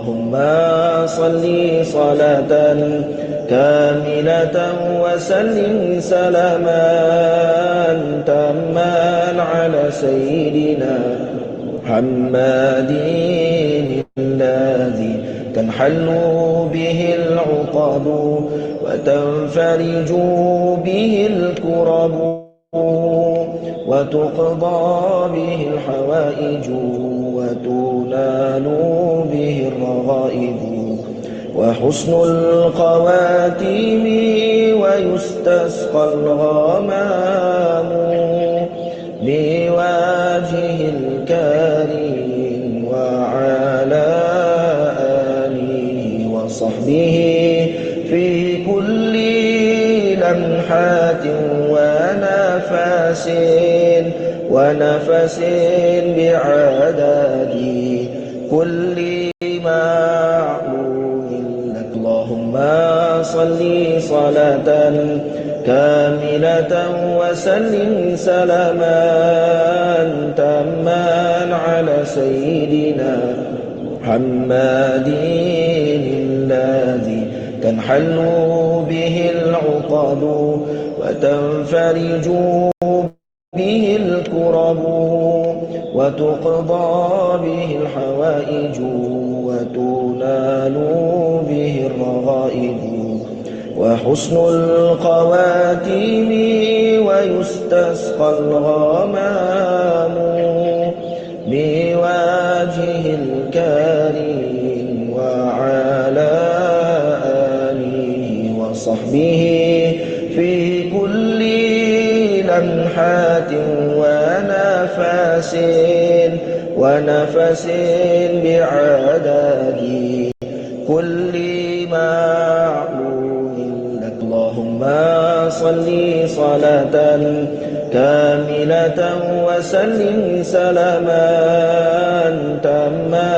اللهم صل صلاة كاملة وسلم سلاما تاما على سيدنا محمد الذي تنحل به العقد وتنفرج به الكرب وتقضى به الحوائج وتنال به الرغائب وحسن الخواتيم ويستسقى الغمام بوجه الكريم وعلى آله وصحبه في كل لمحات ونفس بعدد كل معلوم لك. اللهم صل صلاة كاملة وسلم سلاما تاما على سيدنا محمد الذي تنحل به العقد وتنفرج به الكرب وتقضى به الحوائج وتنال به الرغائب وحسن الخواتيم ويستسقى الغمام بوجه الكريم وعلى آله وصحبه في كل لمحات ونفس بعدد كل معلوم لك. اللهم صل صلاة كاملة وسلم سلاما تاما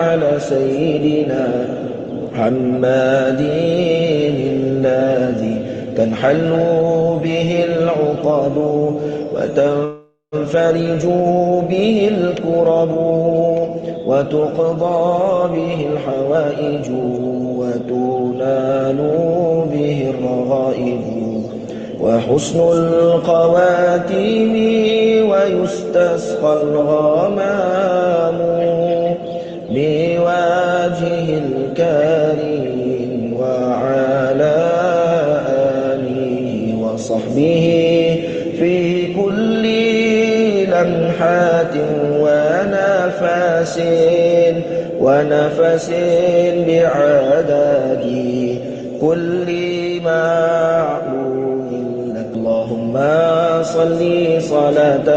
على سيدنا محمد الذي تنحل به العقد وتنفرج به الكرب وتقضى به الحوائج وتنال به الرغائب وحسن الخواتيم ويستسقى الغمام بوجه الكريم وعلى آله وصحبه في كل لمحات ونفس بعدد كل معلوم لك. اللهم صل صلاة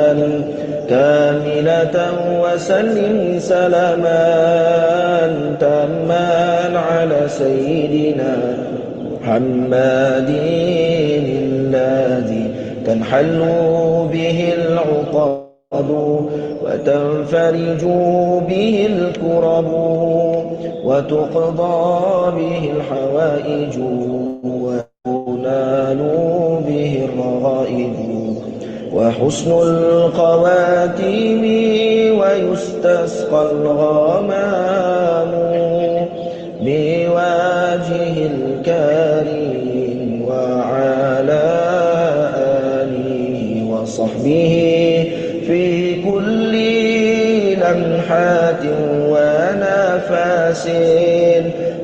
كاملة وسلم سلاما تاما على سيدنا محمد الذي تنحل به العقد وتنفرج به الكرب وتقضى به الحوائج وتنال به الرغائب وحسن الخواتيم ويستسقى الغمام بوجه الكريم وعلى آله وصحبه في كل لمحات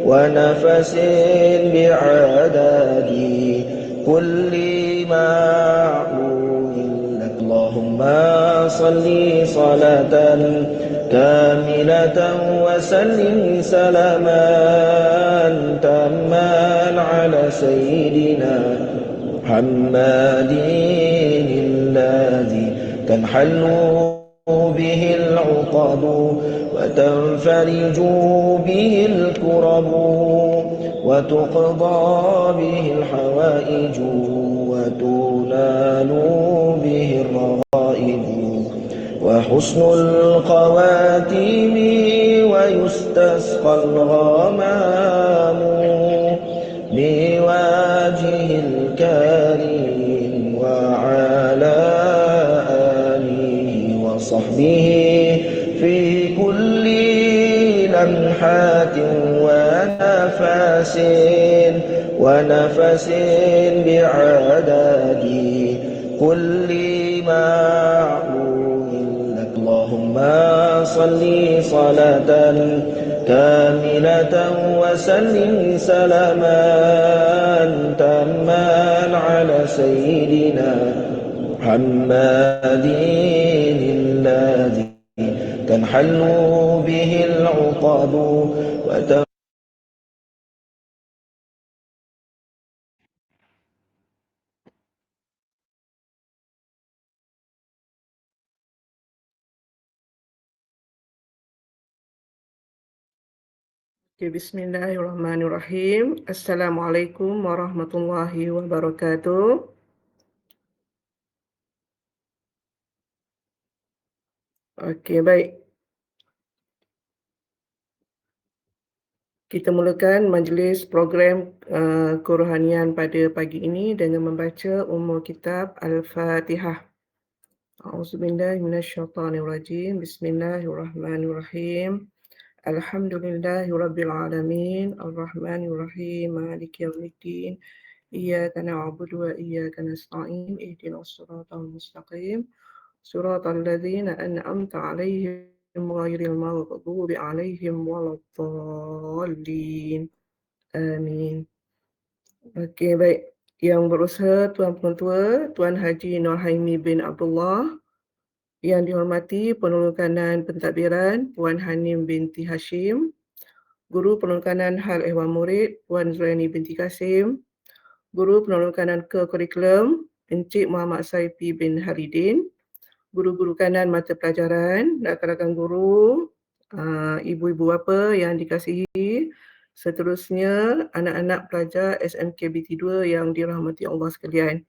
ونفس بعدد كل معلوم لك. اللهم صل صلاة كاملة وسلم سلاما تاما على سيدنا محمد الذي تنحل به العقد وتنفرج به الكرب وتقضى به الحوائج وتنال به الرغائب وحسن الخواتيم ويستسقى الغمام بوجه الكريم وعلى آله وصحبه في كل لمحات ونفس بعدد كل معلوم لك. اللهم صل صلاة كاملة وسلم سلاما تاما على سيدنا محمد الذي تنحل به العقد Okay, bismillahirrahmanirrahim. Assalamualaikum warahmatullahi wabarakatuh. Okey, baik. Kita mulakan majlis program kerohanian pada pagi ini dengan membaca Ummul Kitab Al-Fatihah. A'udzubillahi minasyaitonirrajim. Bismillahirrahmanirrahim. Alhamdulillahi rabbil alamin. Arrahmanirrahim. Maliki yaumiddin. Iyyaka na'budu wa iyyaka nasta'in. Ihdinas siratal mustaqim. Siratal ladzina an'amta 'alaihim ghairil maghdubi 'alaihim waladdallin. Amin. Okey, baik. Yang berusaha Tuan Pentua, Tuan Haji Nurhaimi bin Abdullah. Yang dihormati Penolong Kanan Pentadbiran, Puan Hanim binti Hashim. Guru Penolong Kanan Hal Ehwal Murid, Puan Zuraini binti Kasim. Guru Penolong Kanan Ke-Kurikulum, Encik Muhammad Saifi bin Haridin. Guru-guru kanan mata pelajaran, rakan-rakan guru, ibu-ibu bapa yang dikasihi, seterusnya anak-anak pelajar SMKBT 2 yang dirahmati Allah sekalian.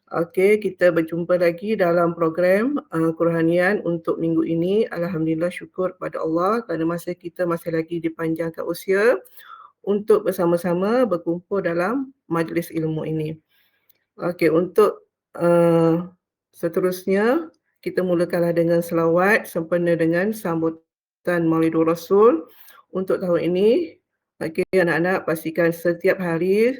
Okey, kita berjumpa lagi dalam program kerohanian untuk minggu ini. Alhamdulillah, syukur kepada Allah kerana masa kita masih lagi dipanjangkan usia untuk bersama-sama berkumpul dalam majlis ilmu ini. Okey, untuk seterusnya kita mulakanlah dengan selawat sempena dengan sambutan Maulidur Rasul untuk tahun ini. Okey, anak-anak pastikan setiap hari,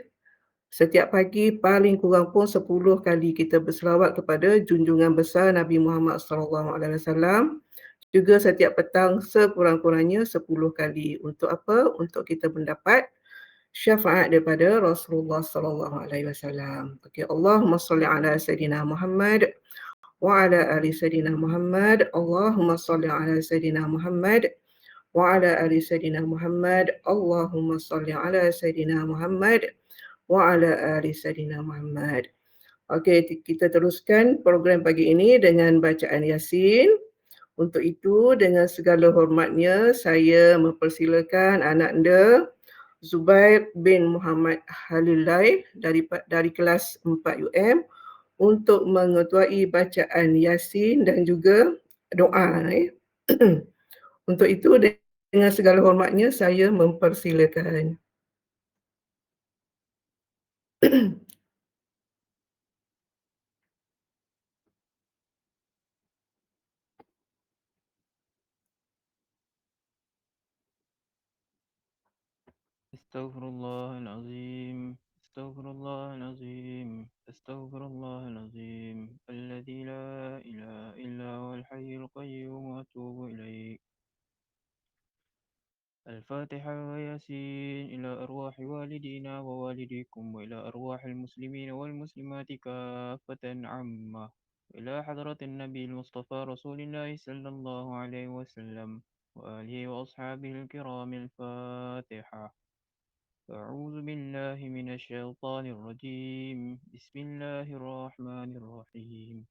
setiap pagi paling kurang pun 10 kali kita berselawat kepada junjungan besar Nabi Muhammad SAW. Juga setiap petang sekurang-kurangnya 10 kali. Untuk apa? Untuk kita mendapat syafaat daripada Rasulullah sallallahu alaihi wasallam. Okey, Allahumma salli ala sayidina Muhammad wa ala ali sayidina Muhammad. Allahumma salli ala sayidina Muhammad wa ala ali sayidina Muhammad. Allahumma salli ala sayidina Muhammad wa ala ali sayidina Muhammad. Okey, kita teruskan program pagi ini dengan bacaan Yasin. Untuk itu, dengan segala hormatnya, saya mempersilakan anak anda Zubair bin Muhammad Halilai dari kelas 4 UM untuk mengetuai bacaan Yasin dan juga doa. Untuk itu, dengan segala hormatnya, saya mempersilakan. استغفر الله العظيم استغفر الله العظيم استغفر الله العظيم الذي لا إله إلا هو الحي القيوم وأتوب إليه. الفاتحة وياسين إلى أرواح والدينا ووالديكم وإلى أرواح المسلمين والمسلمات كافة عامة إلى حضرة النبي المصطفى رسول الله صلى الله عليه وسلم وآله وأصحابه الكرام. الفاتحة. أعوذ بالله من الشيطان الرجيم. بسم الله الرحمن الرحيم.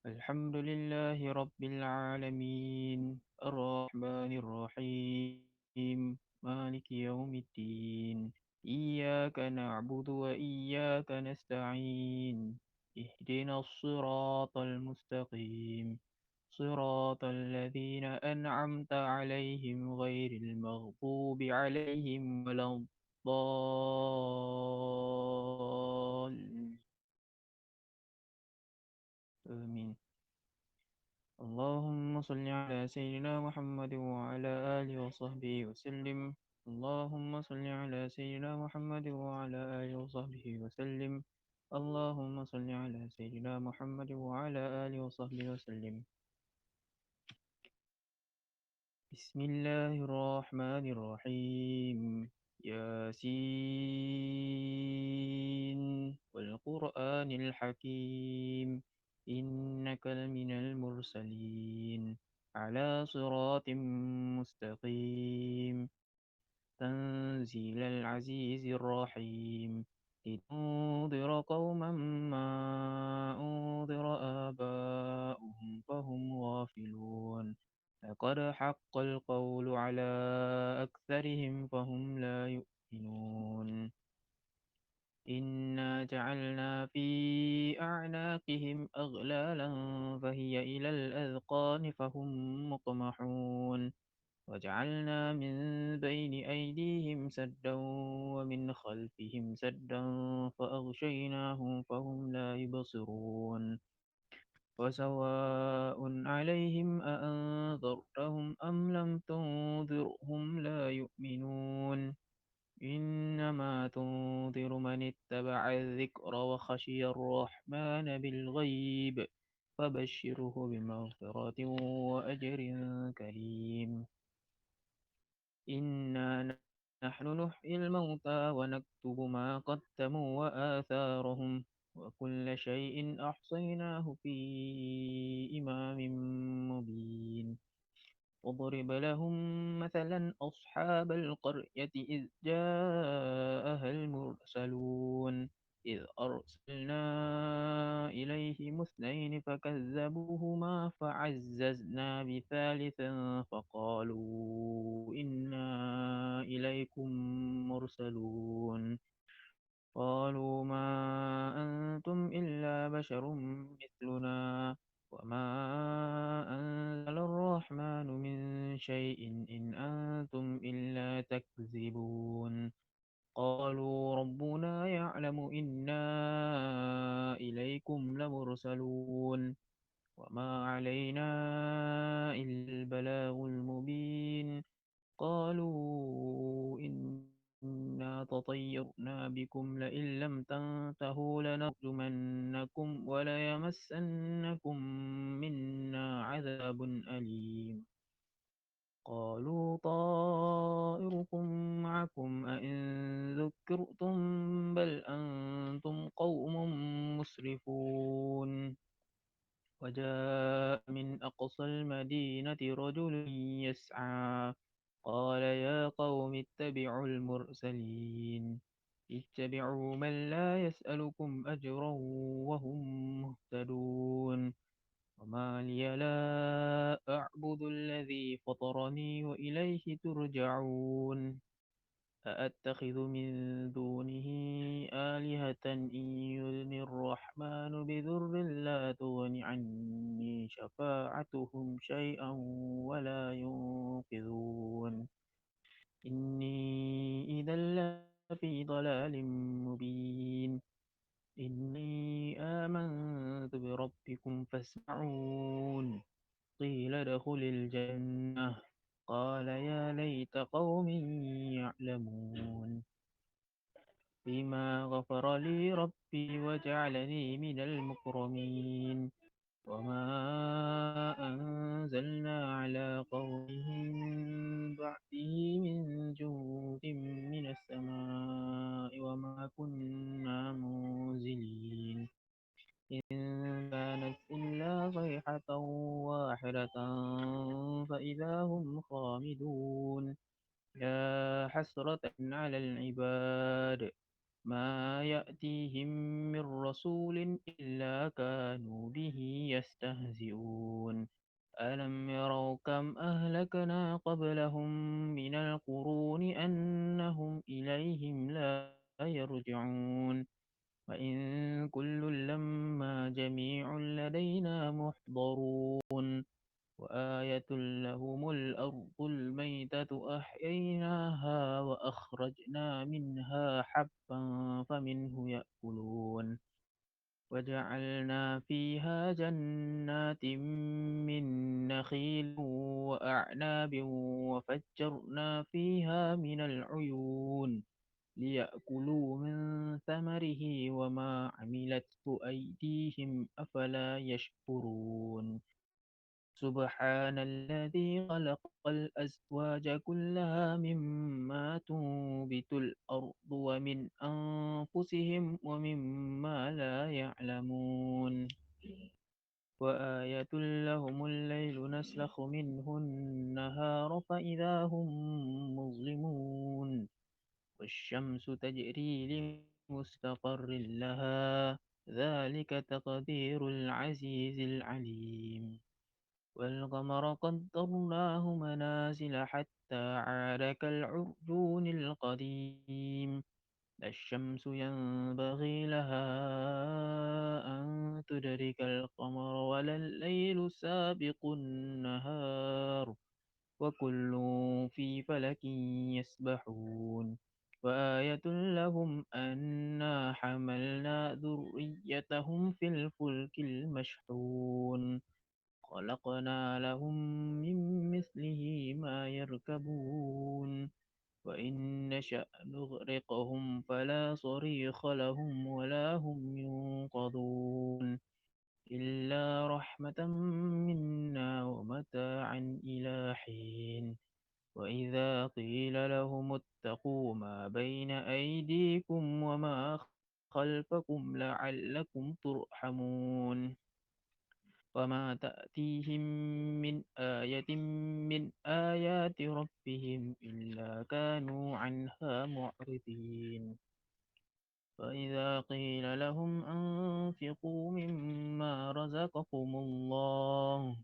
الحمد لله رب العالمين الرحمن الرحيم مالك يوم الدين. إياك نعبد وإياك نستعين. اهدنا الصراط المستقيم صراط الذين أنعمت عليهم غير المغضوب عليهم ولا الضالين. آمين. اللهم صل على سيدنا محمد وعلى آله وصحبه وسلم. اللهم صل على سيدنا محمد وعلى آله وصحبه وسلم. اللهم صل على سيدنا محمد وعلى آله وصحبه وسلم. بسم الله الرحمن الرحيم. ياسين والقرآن الحكيم. إنك لمن المرسلين على صراط مستقيم. تنزيل العزيز الرحيم. لتنذر قوما ما أنذر آباؤهم فهم غافلون. لقد حق القول على أكثرهم فهم لا يؤمنون. إنا جعلنا في أعناقهم أغلالا فهي إلى الأذقان فهم مقمحون. وجعلنا من بين أيديهم سدا ومن خلفهم سدا فأغشيناهم فهم لا يبصرون. وسواء عليهم أأنذرتهم أم لم تنذرهم لا يؤمنون. إنما تنذر من اتبع الذكر وخشي الرحمن بالغيب فبشره بمغفرة وأجر كريم. إنا نحن نحيي الموتى ونكتب ما قدموا وآثارهم وكل شيء أحصيناه في إمام مبين. واضرب لهم مثلا أصحاب القرية إذ جاءها المرسلون. إذ أرسلنا إليهم اثنين فكذبوهما فعززنا بثالث فقالوا إنا إليكم مرسلون. قالوا ما أنتم إلا بشر مثلنا وما أنزل الرحمن من شيء إن أنتم إلا تكذبون. قالوا ربنا يعلم إنا إليكم لمرسلون وما علينا إلا البلاغ المبين. قالوا إنا تطيرنا بكم لئن لم تنتهوا لنرجمنكم وليمسنكم منا عذاب أليم. قالوا طائركم معكم أئن ذكرتم بل أنتم قوم مسرفون. وجاء من أقصى المدينة رجل يسعى قال يا قوم اتبعوا المرسلين. اتبعوا من لا يسألكم أجرا وهم مهتدون. وما لي لا أعبد الذي فطرني وإليه ترجعون. أأتخذ من دونه آلهة إن يردني الرحمن بضر لا تغن عني شفاعتهم شيئا ولا ينقذون. إني إذا لفي ضلال مبين. إني آمنت بربكم فاسمعون. قيل ادخل الجنة. قال يا ليت قومي يعلمون. بما غفر لي ربي وجعلني من المكرمين. وما أنزلنا على قومه من بعده من جند من السماء وما كنا منزلين. إن كانت إلا صيحة واحدة فإذا هم خامدون. يا حسرة على العباد ما يأتيهم من رسول إلا كانوا به يستهزئون. ألم يروا كم أهلكنا قبلهم من القرون أنهم إليهم لا يرجعون. وإن كل لما جميع لدينا محضرون. وآية لهم الأرض الميتة أحييناها وأخرجنا منها حبا فمنه يأكلون. وجعلنا فيها جنات من نخيل وأعناب وفجرنا فيها من العيون ليأكلوا من ثمره وما عملته أيديهم أفلا يشكرون سبحان الذي خلق الأزواج كلها مما تنبت الأرض ومن أنفسهم ومما لا يعلمون وآية لهم الليل نسلخ منه النهار فإذا هم مظلمون والشمس تجري لمستقر لها ذلك تقدير العزيز العليم والقمر قدرناه منازل حتى عاد كالعرجون القديم لا الشمس ينبغي لها أن تدرك القمر ولا الليل سابق النهار وكل في فلك يسبحون وآية لهم أنا حملنا ذريتهم في الفلك المشحون خلقنا لهم من مثله ما يركبون وإن نشأ نغرقهم فلا صريخ لهم ولا هم ينقذون إلا رحمة منا ومتاعا إلى حين وإذا قيل لهم اتقوا ما بين أيديكم وما خلفكم لعلكم ترحمون وما تأتيهم من آية من آيات ربهم إلا كانوا عنها معرضين وإذا قيل لهم أنفقوا مما رزقكم الله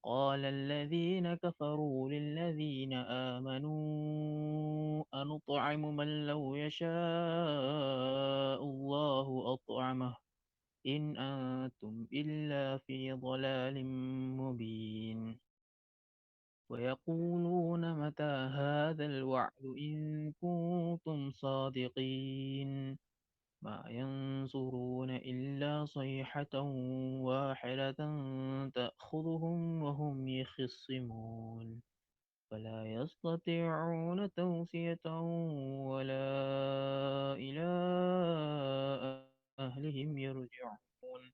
قال الذين كفروا للذين آمنوا أنطعم من لو يشاء الله أطعمه إن أنتم إلا في ضلال مبين ويقولون متى هذا الوعد إن كنتم صادقين ما ينظرون إلا صيحة واحدة تأخذهم وهم يخصمون فلا يستطيعون توصية ولا إلى أهلهم يرجعون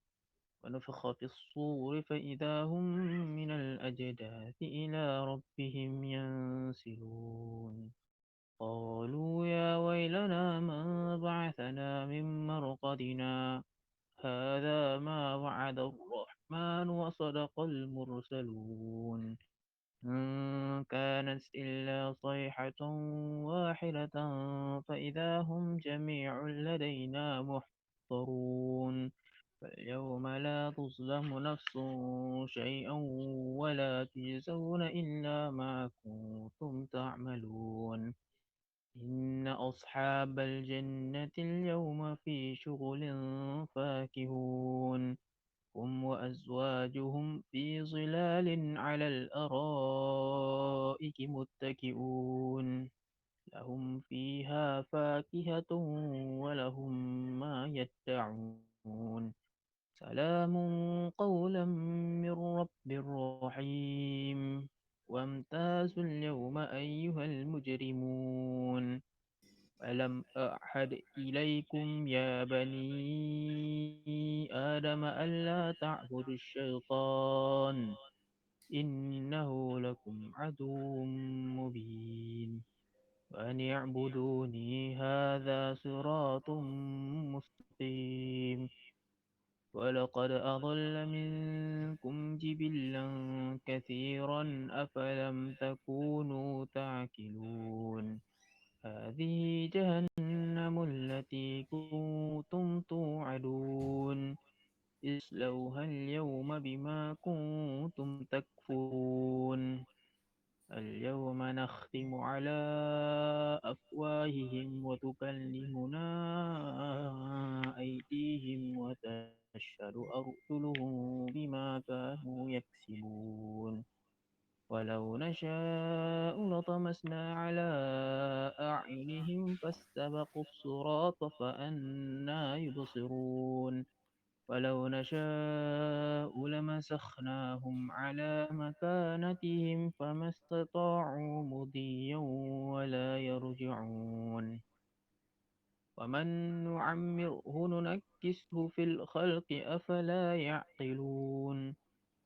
ونفخ في الصور فإذا هم من الأجداث إلى ربهم ينسلون قالوا يا ويلنا من بعثنا من مرقدنا هذا ما وعد الرحمن وصدق المرسلون إن كانت إلا صيحة واحدة فإذا هم جميع لدينا محضرون فاليوم لا تظلم نفس شيئا ولا تجزون إلا ما كنتم تعملون إن أصحاب الجنة اليوم في شغل فاكهون هم وأزواجهم في ظلال على الأرائك متكئون لهم فيها فاكهة ولهم ما يدعون سلام قولا من رب رحيم وامتازوا اليوم أيها المجرمون ألم أعهد إليكم يا بني آدم ألا تعبدوا الشيطان إنه لكم عدو مبين وأن اعبدوني هذا صراط مستقيم ولقد أضل منكم جبلا كثيرا أفلم تكونوا تعقلون هذه جهنم التي كنتم توعدون اصلوها اليوم بما كنتم تكفرون اليوم نختم على أفواههم وتكلمنا أيديهم وتشهد أرجلهم بما كانوا يكسبون ولو نشاء لطمسنا على أعينهم فاستبقوا الصراط فأنى يبصرون ولو نشاء لمسخناهم على مكانتهم فما استطاعوا مضيا ولا يرجعون ومن نعمره ننكسه في الخلق أفلا يعقلون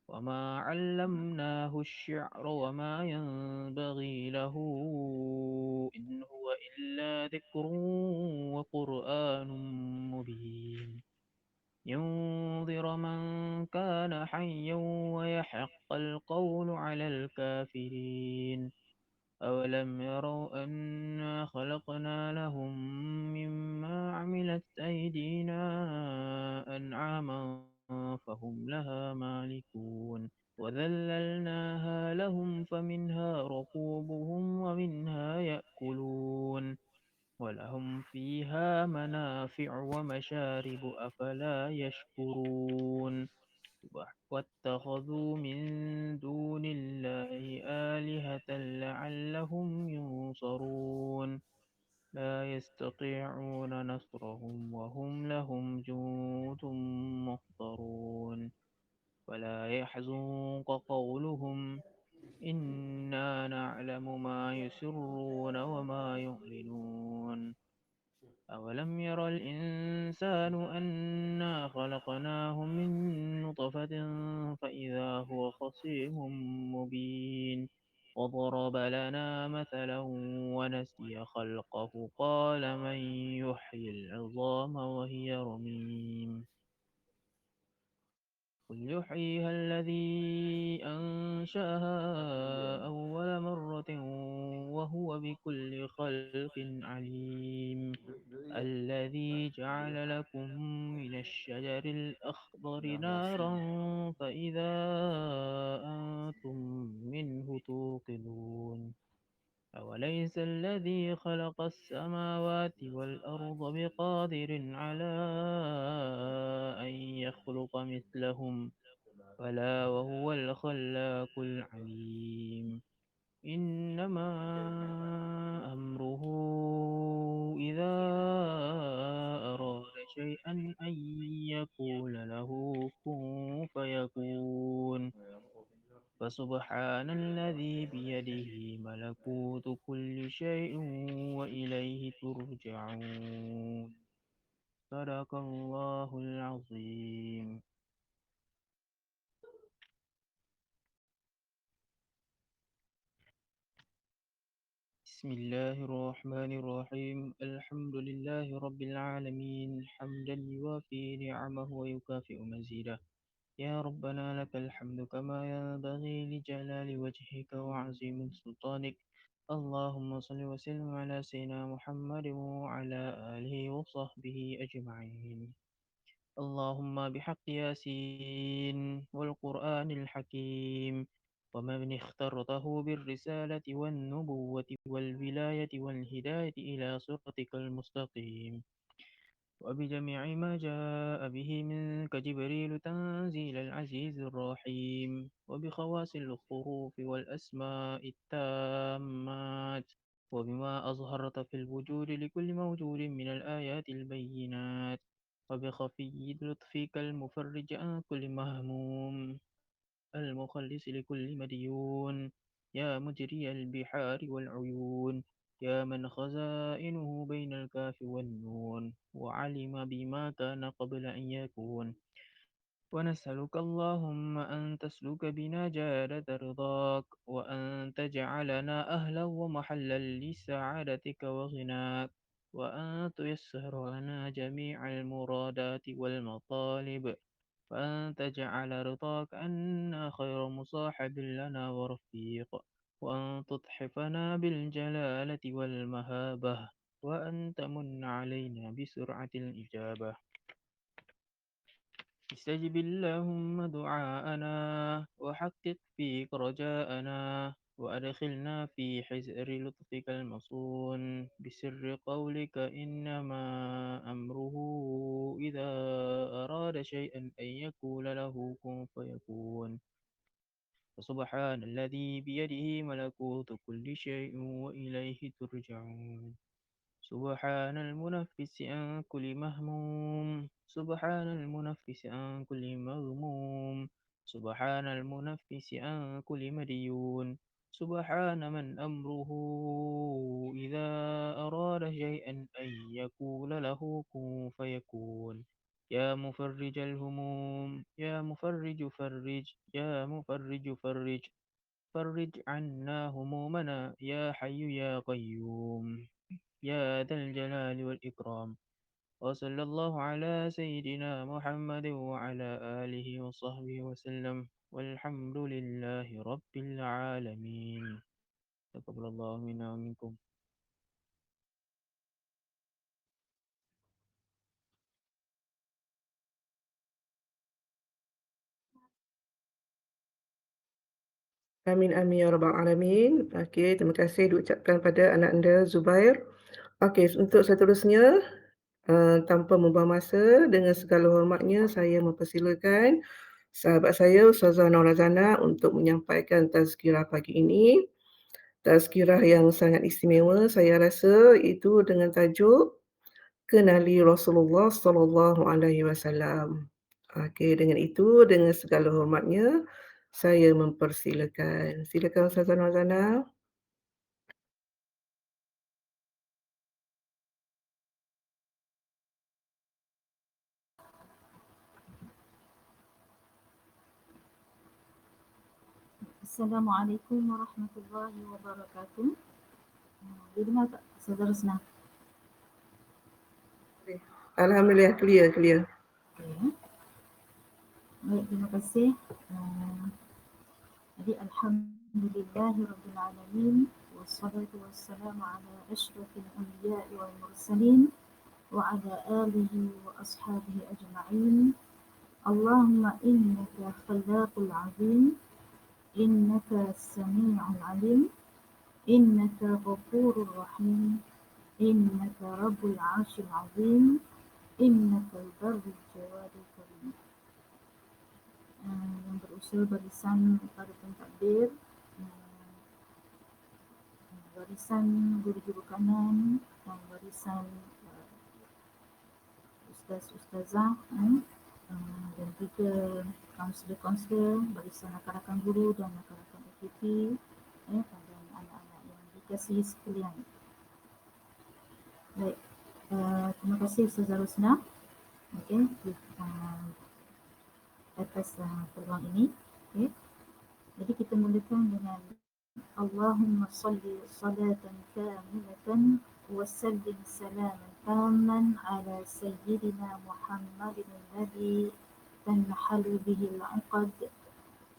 وما علمناه الشعر وما ينبغي له إن هو إلا ذكر وقرآن مبين ينذر من كان حيا ويحق القول على الكافرين أولم يروا أنا خلقنا لهم مما عملت أيدينا أنعاما فهم لها مالكون وذللناها لهم فمنها ركوبهم ومنها يأكلون ولهم فيها منافع ومشارب أفلا يشكرون واتخذوا من دون الله آلهة لعلهم ينصرون لا يستطيعون نصرهم وهم لهم جند محضرون ولا يحزنك قولهم إنا نعلم ما يسرون وما يعلنون أولم ير الإنسان أنا خلقناه من نطفة فإذا هو خصيم مبين وضرب لنا مثلا ونسي خلقه قال من يحيي العظام وهي رميم قل يحييها الذي أنشأها أول مرة وهو بكل خلق عليم الذي جعل لكم من الشجر الأخضر نارا فإذا أنتم منه توقدون أوليس الذي خلق السماوات والأرض بقادر على أن يخلق مثلهم بلى وهو الخلاق العليم إنما أمره إذا أراد شيئا أن يقول له كن فيكون فسبحان الذي بيده ملكوت كل شيء وإليه ترجعون صدق الله العظيم بسم الله الرحمن الرحيم الحمد لله رب العالمين حمدا يوافي نعمه ويكافئ مزيده يا ربنا لك الحمد كما ينبغي لجلال وجهك وعظيم سلطانك اللهم صل وسلم على سيدنا محمد وعلى آله وصحبه أجمعين اللهم بحق ياسين والقرآن الحكيم ومن اخترته بالرسالة والنبوة والولاية والهداية إلى صراطك المستقيم وبجميع ما جاء به منك جبريل تنزيل العزيز الرحيم وبخواص الحروف والأسماء التامات وبما أظهرت في الوجود لكل موجود من الآيات البينات وبخفي لطفك المفرج عن كل مهموم المخلص لكل مديون يا مجري البحار والعيون يا من خزائنه بين الكاف والنون وعلم بما كان قبل أن يكون ونسألك اللهم أن تسلك بنا جادة رضاك وأن تجعلنا أهلا ومحلا لسعادتك وغناك وأن تيسر لنا جميع المرادات والمطالب وأن تجعل رضاك عنا خير مصاحب لنا ورفيق وأن تتحفنا بالجلالة والمهابة وأن تمن علينا بسرعة الإجابة استجب اللهم دعاءنا وحقق فيك رجاءنا وأدخلنا في حزر لطفك المصون بسر قولك إنما أمره إذا أراد شيئا أن يقول له كن فيكون فسبحان الذي بيده ملكوت كل شيء وإليه ترجعون سبحان المنفس عن كل مهموم سبحان المنفس عن كل مغموم سبحان المنفس عن كل مديون سبحان من أمره إذا أراد شيئا أن يقول له كن فيكون يا مفرج الهموم يا مفرج فرج يا مفرج فرج فرج عنا همومنا يا حي يا قيوم يا ذا الجلال والإكرام وصلى الله على سيدنا محمد وعلى آله وصحبه وسلم والحمد لله رب العالمين تقبل الله منا ومنكم. Amin amin ya rabbal alamin. Okey, terima kasih diucapkan pada anak anda Zubair. Okey, untuk seterusnya, tanpa membuang masa, dengan segala hormatnya saya mempersilakan sahabat saya Ustazah Norazana untuk menyampaikan tazkirah pagi ini. Tazkirah yang sangat istimewa saya rasa itu dengan tajuk Kenali Rasulullah Sallallahu Alaihi Wasallam. Okey, dengan itu, dengan segala hormatnya, saya mempersilakan. Silakan Ustazah Norazana. Assalamualaikum warahmatullahi wabarakatuh. Dengar tak saudara senang? Alhamdulillah, clear. Okay. Baik, terima kasih. Jadi alhamdulillahirabbil alamin wassalatu wassalamu ala asyrafil anbiya'i wal mursalin wa ala alihi wa ashabihi ajma'in. Allahumma innaka khallaqul azim innaka sami'ul alim innaka ghafurur rahim innaka rabbul arsyil azim innaka al-barrul jawadul karim. Yang berusaha barisan para pentadbir, barisan guru-guru kanan, dan barisan ustaz-ustazah, dan juga kaunselor-kaunselor, barisan rakan-rakan guru dan rakan-rakan aktiviti, dan anak-anak yang dikasihi sekalian. Baik, terima kasih Ustazah Rosna. Okey, atas peluang ini. Okay. Jadi kita mulakan dengan Allahumma salli salatan kamilatan wa sallim salaman tamman ala sayyidina Muhammadin alladhi tanhalu bihi al-uqad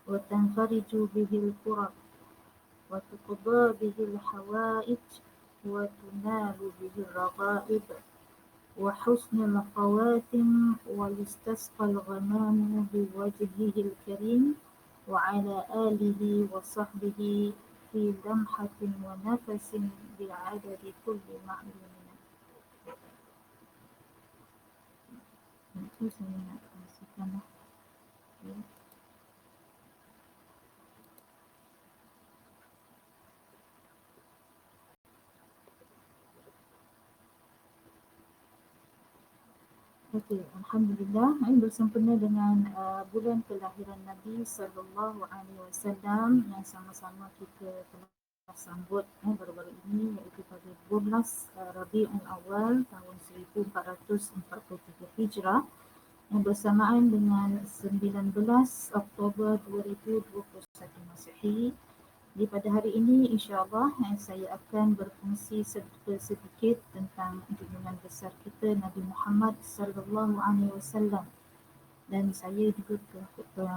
wa tanfariju bihi al-kurab wa tuqda bihi al-hawaij wa tunalu bihi al-raghaib وحسن الخواتم والاستسقى الغمام بوجهه الكريم وعلى آله وصحبه في لمحة ونفس بعدد كل معلوم. Okey, alhamdulillah, bersempena dengan bulan kelahiran Nabi sallallahu alaihi wasallam yang sama-sama kita telah sambut baru-baru ini, iaitu pada 12 Rabiul Awal tahun 1443 Hijrah yang bersamaan dengan 19 Oktober 2021 Masehi. Di pada hari ini insya-Allah saya akan berfungsi sedikit tentang junjungan besar kita Nabi Muhammad sallallahu alaihi wasallam. Dan saya juga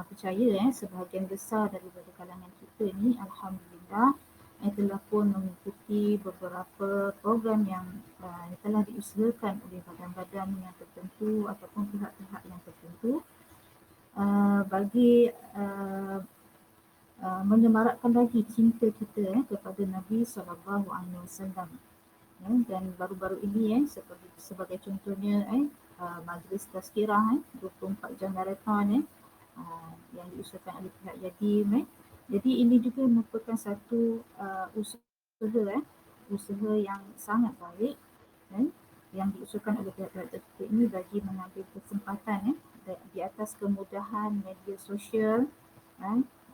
percaya sebahagian besar daripada kalangan kita ni alhamdulillah telah pun mengikuti beberapa program yang telah diusahakan oleh badan-badan yang tertentu ataupun pihak-pihak yang tertentu bagi menyemarakkan lagi cinta kita kepada Nabi sallallahu alaihi wasallam. Dan baru-baru ini sebagai contohnya majlis tazkirah 24 jam marathon yang diusahakan oleh pihak Yadim. Jadi ini juga merupakan satu usaha yang sangat baik yang diusulkan oleh pihak tertentu ini bagi mengambil kesempatan di atas kemudahan media sosial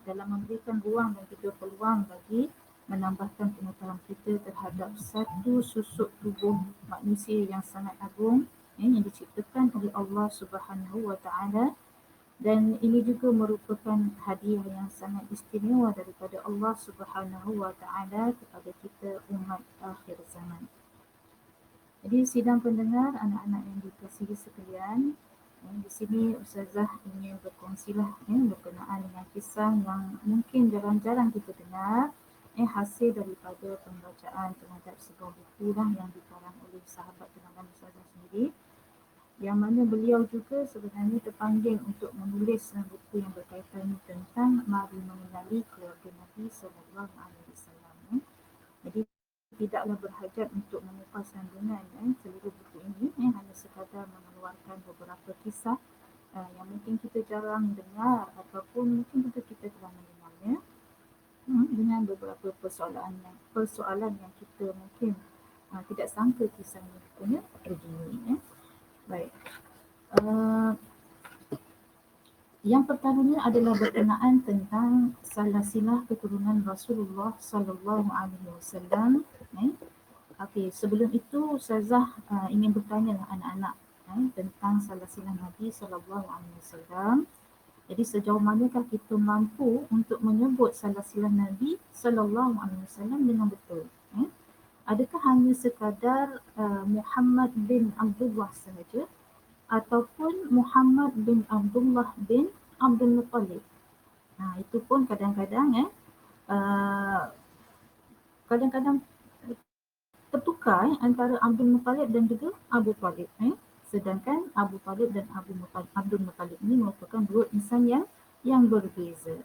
dalam memberikan ruang dan juga peluang bagi menambahkan pengetahuan kita terhadap satu susuk tubuh manusia yang sangat agung yang diciptakan oleh Allah Subhanahu Wa Taala, dan ini juga merupakan hadiah yang sangat istimewa daripada Allah Subhanahu Wa Taala kepada kita umat akhir zaman. Jadi sidang pendengar, anak-anak yang dikasihi sekalian, di sini Ustazah ingin berkongsilah berkenaan dengan kisah yang mungkin jarang-jarang kita dengar, hasil daripada pembacaan terhadap sebuah buku yang dikarang oleh sahabat kenangan Ustazah sendiri, yang mana beliau juga sebenarnya terpanggil untuk menulis buku yang berkaitan tentang mari mengenali keluarga Nabi Sallallahu Alaihi Wasallam. Jadi tidaklah berhajat untuk mengupas kandungan seluruh buku ini, hanya sekadar mengeluarkan beberapa kisah yang mungkin kita jarang dengar ataupun mungkin juga kita telah mendengarnya, dengan beberapa persoalan yang kita mungkin tidak sangka kisahnya punya begini. Baik. Yang pertamanya adalah berkenaan tentang silsilah keturunan Rasulullah Sallallahu Alaihi Wasallam. Okey, sebelum itu Ustazah ingin bertanya anak-anak tentang silsilah Nabi Sallallahu Alaihi Wasallam. Jadi sejauh manakah kita mampu untuk menyebut silsilah Nabi Sallallahu Alaihi Wasallam dengan betul? Adakah hanya sekadar Muhammad bin Abdullah sahaja, ataupun Muhammad bin Abdullah bin Abdul Muttalib? Itu pun kadang-kadang kadang-kadang tertukar antara Abdul Muttalib dan juga Abu Talib. Sedangkan Abu Talib dan Abdul Muttalib ini merupakan dua insan yang berbeza.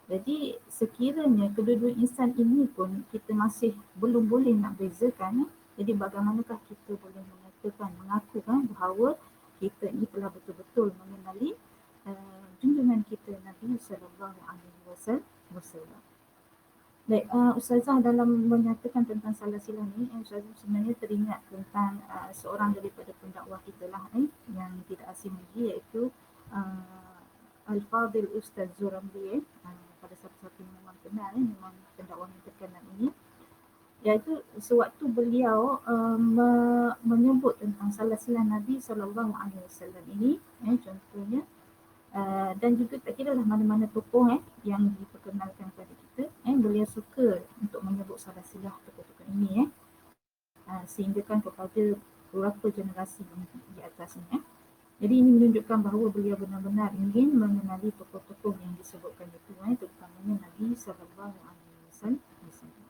Jadi sekiranya kedua-dua insan ini pun kita masih belum boleh nak bezakan, jadi bagaimanakah kita boleh mengaku bahawa kita ini telah betul-betul mengenali junjungan kita Nabi Sallallahu Alaihi Wasallam. Baik, Ustazah dalam menyatakan tentang silsilah ni, Ustazah sebenarnya teringat tentang seorang daripada pendakwah kita yang tidak asing lagi, iaitu Al-Fadhil Ustaz Zuramli, pada satu-satu yang memang kenal, memang pendakwah yang terkenal ini, iaitu sewaktu beliau menyebut tentang silsilah Nabi Sallallahu Alaihi Wasallam ini, contohnya, dan juga tak kira lah mana-mana tokoh yang diperkenalkan kepada kita, beliau suka untuk menyebut silsilah tokoh-tokoh ini, sehinggakan kepada beberapa generasi di atasnya. Jadi ini menunjukkan bahawa beliau benar-benar ingin mengenali tokoh-tokoh yang disebutkan itu, terutamanya Nabi Sallallahu Alaihi Wasallam.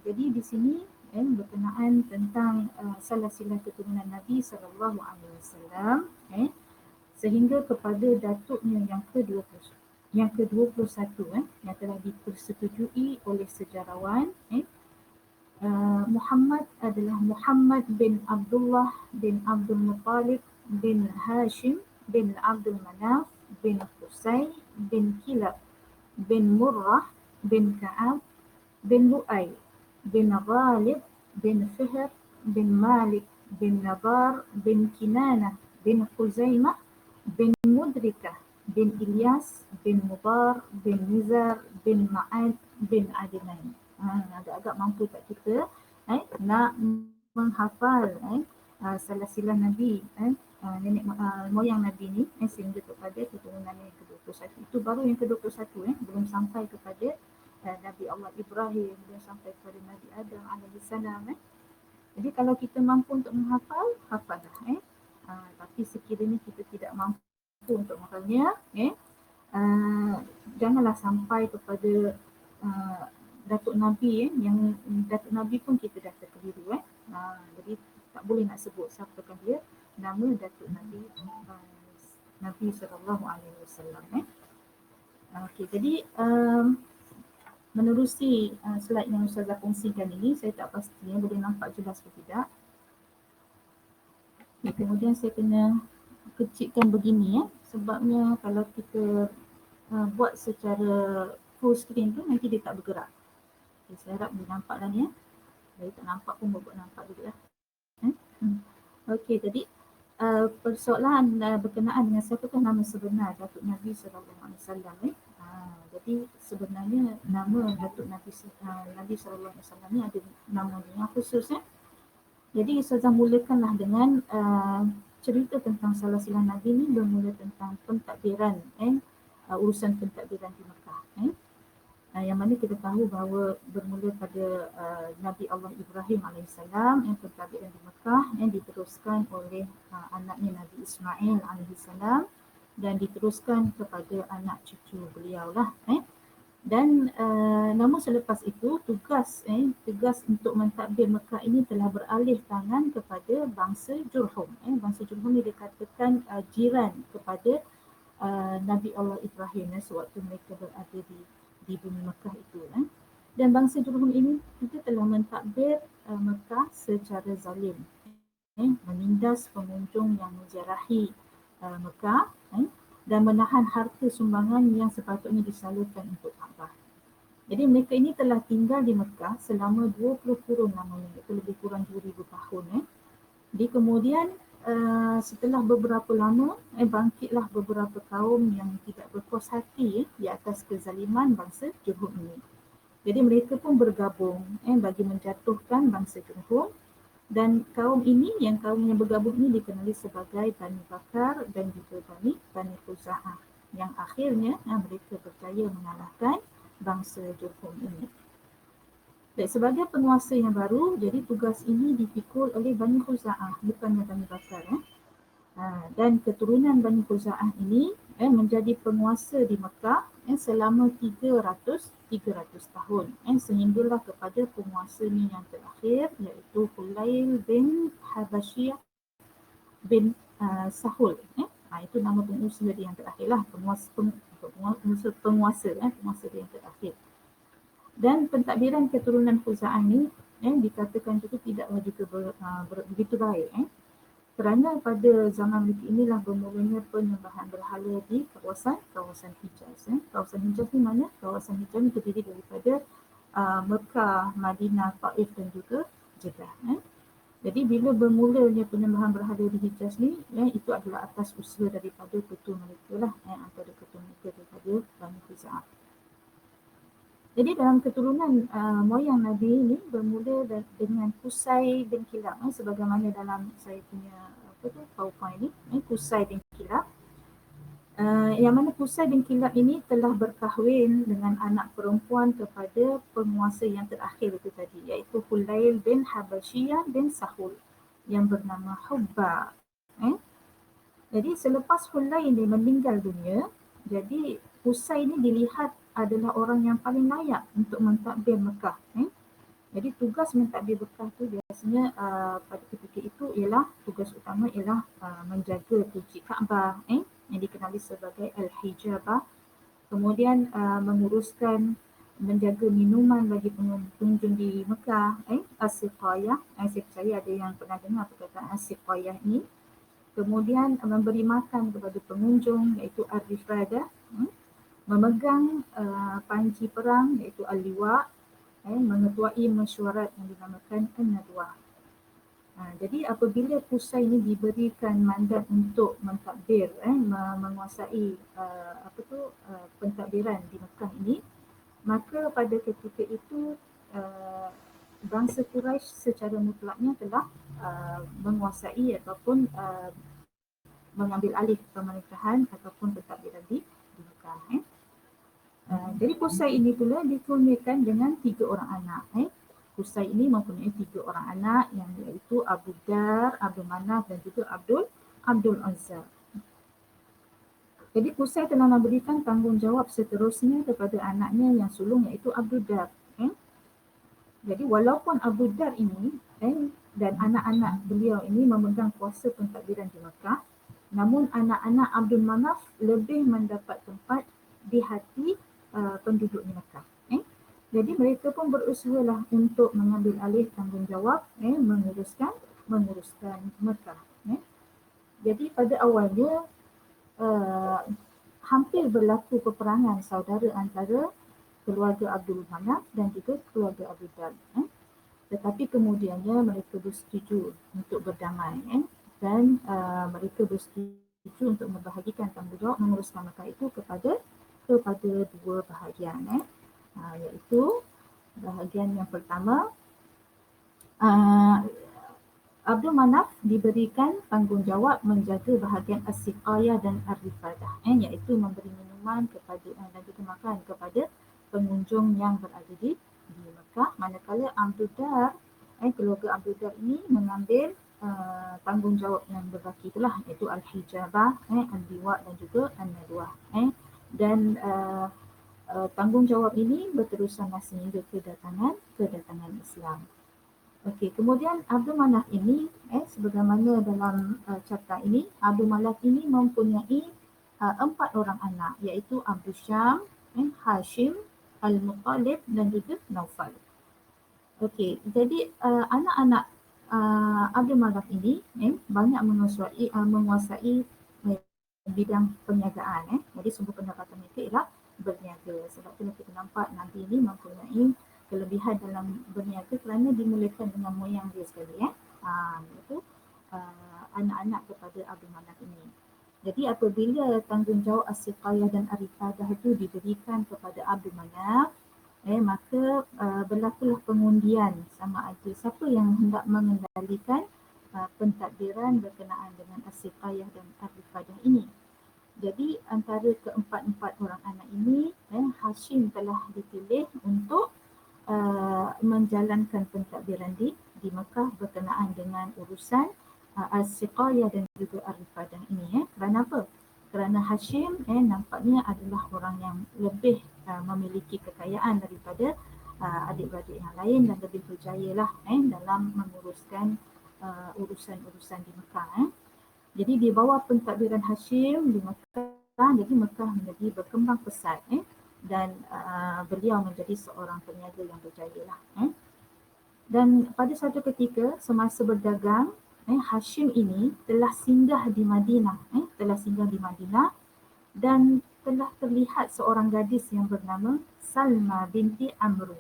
Jadi di sini berkenaan tentang silsilah keturunan Nabi Sallallahu Alaihi Wasallam, sehingga kepada datuknya yang ke-21 yang telah dipersetujui oleh sejarawan, Muhammad adalah Muhammad bin Abdullah bin Abdul Muttalib bin Hashim bin Abdul Manaf bin Qusay bin Kilab bin Murrah bin Ka'ab bin Lu'ay bin Ghalib bin Fihr bin Malik bin Nabar bin Kinanah bin Khuzaimah bin Mudrikah bin Ilyas bin Mudar bin Nizar bin Ma'ad bin Adnan. Agak-agak mampu tak kita nak menghafal silsilah Nabi, nenek moyang Nabi ni, sehingga kepada keturunan yang ke-21. Itu baru yang ke-21, belum sampai kepada Nabi Allah Ibrahim, belum sampai kepada Nabi Adam alaihissalam. Jadi kalau kita mampu untuk menghafal, hafallah. Tapi sekiranya kita tidak mampu untuk menghafalnya, janganlah sampai kepada Datuk Nabi, yang Datuk Nabi pun kita dah terkeliru. Jadi tak boleh nak sebut siapakah dia, nama Datuk Nabi Nabi Sallallahu Alaihi Wasallam. Okey, jadi menerusi slide yang Ustazah kongsikan ini, saya tak pasti boleh nampak jelas atau tidak. Kemudian saya kena kecilkan begini, sebabnya kalau kita buat secara full screen tu nanti dia tak bergerak. Okay, saya harap boleh nampak dah ni. Kalau tak nampak pun buat nampak juga lah. Okey, jadi persoalan berkenaan dengan siapakah nama sebenar Datuk Nabi SAW. Jadi sebenarnya nama Datuk Nabi SAW ni ada nama yang khusus. Jadi Ustazah mulakanlah dengan cerita tentang salah silang Nabi ni bermula tentang pentadbiran urusan pentadbiran di Mekah. Yang mana kita tahu bahawa bermula pada Nabi Allah Ibrahim AS yang pentadbiran di Mekah yang diteruskan oleh anaknya Nabi Ismail AS dan diteruskan kepada anak cucu beliau lah. Dan namun selepas itu tugas untuk mentadbir Mekah ini telah beralih tangan kepada bangsa Jurhum. Bangsa Jurhum ini dikatakan jiran kepada Nabi Allah Ibrahim sewaktu mereka berada di bumi Mekah itu. Dan bangsa Jurhum ini juga telah mentadbir Mekah secara zalim, menindas pengunjung yang menziarahi Mekah dan menahan harta sumbangan yang sepatutnya disalurkan untuk Kaabah. Jadi mereka ini telah tinggal di Mekah selama 20 kurun lamanya, iaitu lebih kurang 2000 tahun. Di kemudian setelah beberapa lama bangkitlah beberapa kaum yang tidak berpuas hati di atas kezaliman bangsa Jurhum ini. Jadi mereka pun bergabung bagi menjatuhkan bangsa Jurhum. Dan kaum yang bergabung ini dikenali sebagai Bani Bakar dan juga Bani Khuza'ah yang akhirnya mereka berjaya mengalahkan bangsa Jurhum ini. Dan sebagai penguasa yang baru, jadi tugas ini dipikul oleh Bani Khuza'ah, bukannya Bani Bakar. Dan keturunan Bani Khuza'ah ini menjadi penguasa di Mekah selama 300 tahun sehinggalah kepada penguasanya yang terakhir, iaitu Hulail bin Habasyiyah bin Sahul. Itu nama penguasa dia yang terakhir lah, penguasa dia yang terakhir. Dan pentadbiran keturunan Khuza'ah ini dikatakan juga tidak begitu baik. Kerana pada zaman mereka inilah bermulanya penyembahan berhala di kawasan Hijaz. Kawasan Hijaz ni mana? Kawasan Hijaz ni terdiri daripada Mekah, Madinah, Taif dan juga Jeddah. Jadi bila bermulanya penyembahan berhala di Hijaz ni, itu adalah atas usaha daripada ketua mereka lah, antara ketua mereka daripada Bani Khuza'ah. Jadi dalam keturunan moyang Nabi ini bermula dengan Qusay bin Kilab, sebagaimana dalam saya punya PowerPoint ini, Qusay bin Kilab. Yang mana Qusay bin Kilab ini telah berkahwin dengan anak perempuan kepada penguasa yang terakhir itu tadi, iaitu Hulail bin Habasyiyah bin Sahul yang bernama Hubba. Jadi selepas Hulail ini meninggal dunia, jadi Qusay ini dilihat adalah orang yang paling layak untuk mentadbir Mekah. Jadi tugas mentadbir Mekah tu biasanya pada ketika itu ialah tugas utama ialah menjaga kunci Kaabah yang dikenali sebagai Al-Hijabah. Kemudian menguruskan menjaga minuman bagi pengunjung di Mekah, As-Siqayah. Saya percaya ada yang pernah dengar perkataan As-Siqayah ini. Kemudian memberi makan kepada pengunjung, iaitu Ar-Rifadah. Memegang panji perang, iaitu Al-Liwa', mengetuai mesyuarat yang dinamakan An-Nadwah. Jadi apabila Qusay ini diberikan mandat untuk mentadbir, menguasai pentadbiran di Mekah ini, maka pada ketika itu bangsa Quraisy secara mutlaknya telah menguasai ataupun mengambil alih pemerintahan ataupun pentadbiran di Mekah. Jadi Qusay ini pula dikurniakan dengan 3 orang anak. Qusay ini mempunyai 3 orang anak yang iaitu Abu Dar, Abdul Manaf dan juga Abdul Uzza. Jadi Qusay telah memberikan tanggungjawab seterusnya kepada anaknya yang sulung iaitu Abdul Dar. Jadi walaupun Abu Dar ini dan anak-anak beliau ini memegang kuasa pentadbiran di Mekah, namun anak-anak Abdul Manaf lebih mendapat tempat di hati penduduk di Mekah. Jadi mereka pun berusahalah untuk mengambil alih tanggungjawab menguruskan Mekah. Jadi pada awalnya hampir berlaku peperangan saudara antara keluarga Abdul Manaf dan juga keluarga Abu Dar. Tetapi kemudiannya mereka bersetuju untuk berdamai. dan mereka bersetuju untuk membahagikan tanggungjawab menguruskan Mekah itu kepada dua bahagian, iaitu bahagian yang pertama, Abdul Manaf diberikan tanggungjawab menjaga bahagian as-siqayah dan ar-rifadah, iaitu memberi minuman kepada dan juga makan kepada pengunjung yang berada di Mekah, manakala Abdul Dar, keluarga Abdul Dar ini mengambil tanggungjawab yang berbaki itulah, iaitu al-hijabah, al-liwa dan juga an-nadwah, dan tanggungjawab ini berterusan sehingga kedatangan Islam. Okey, kemudian Abdul Manaf ini, sebagaimana dalam carta ini, Abdul Manaf ini mempunyai 4 orang anak, iaitu Abdul Syam, Hashim, Al-Muttalib dan juga Naufal. Okey, jadi anak-anak Abdul Manaf ini banyak menguasai bidang perniagaan. Jadi sumber pendapatan mereka ialah berniaga. Sebab tu kita nampak Nabi ini mempunyai kelebihan dalam berniaga kerana dimulakan dengan moyang dia sekali, iaitu anak-anak kepada Abdul Manaf ini. Jadi apabila tanggungjawab as-siqayah dan ar-rifadah itu diberikan kepada Abdul Manaf, maka berlakulah pengundian sama ada siapa yang hendak mengendalikan pentadbiran berkenaan dengan as-siqayah dan ar-rifadah ini. Jadi antara keempat-empat orang anak ini, Hashim telah dipilih untuk menjalankan pentadbiran di Mekah berkenaan dengan urusan as-siqayah dan juga ar-rifadah ini. Kerana apa? Kerana Hashim nampaknya adalah orang yang lebih memiliki kekayaan daripada adik-beradik yang lain dan lebih berjaya lah dalam menguruskan urusan-urusan di Mekah. Jadi di bawah pentadbiran Hashim di Mekah, jadi Mekah menjadi berkembang pesat dan beliau menjadi seorang peniaga yang berjaya lah. Dan pada satu ketika semasa berdagang, Hashim ini telah singgah di Madinah, dan telah terlihat seorang gadis yang bernama Salma binti Amru.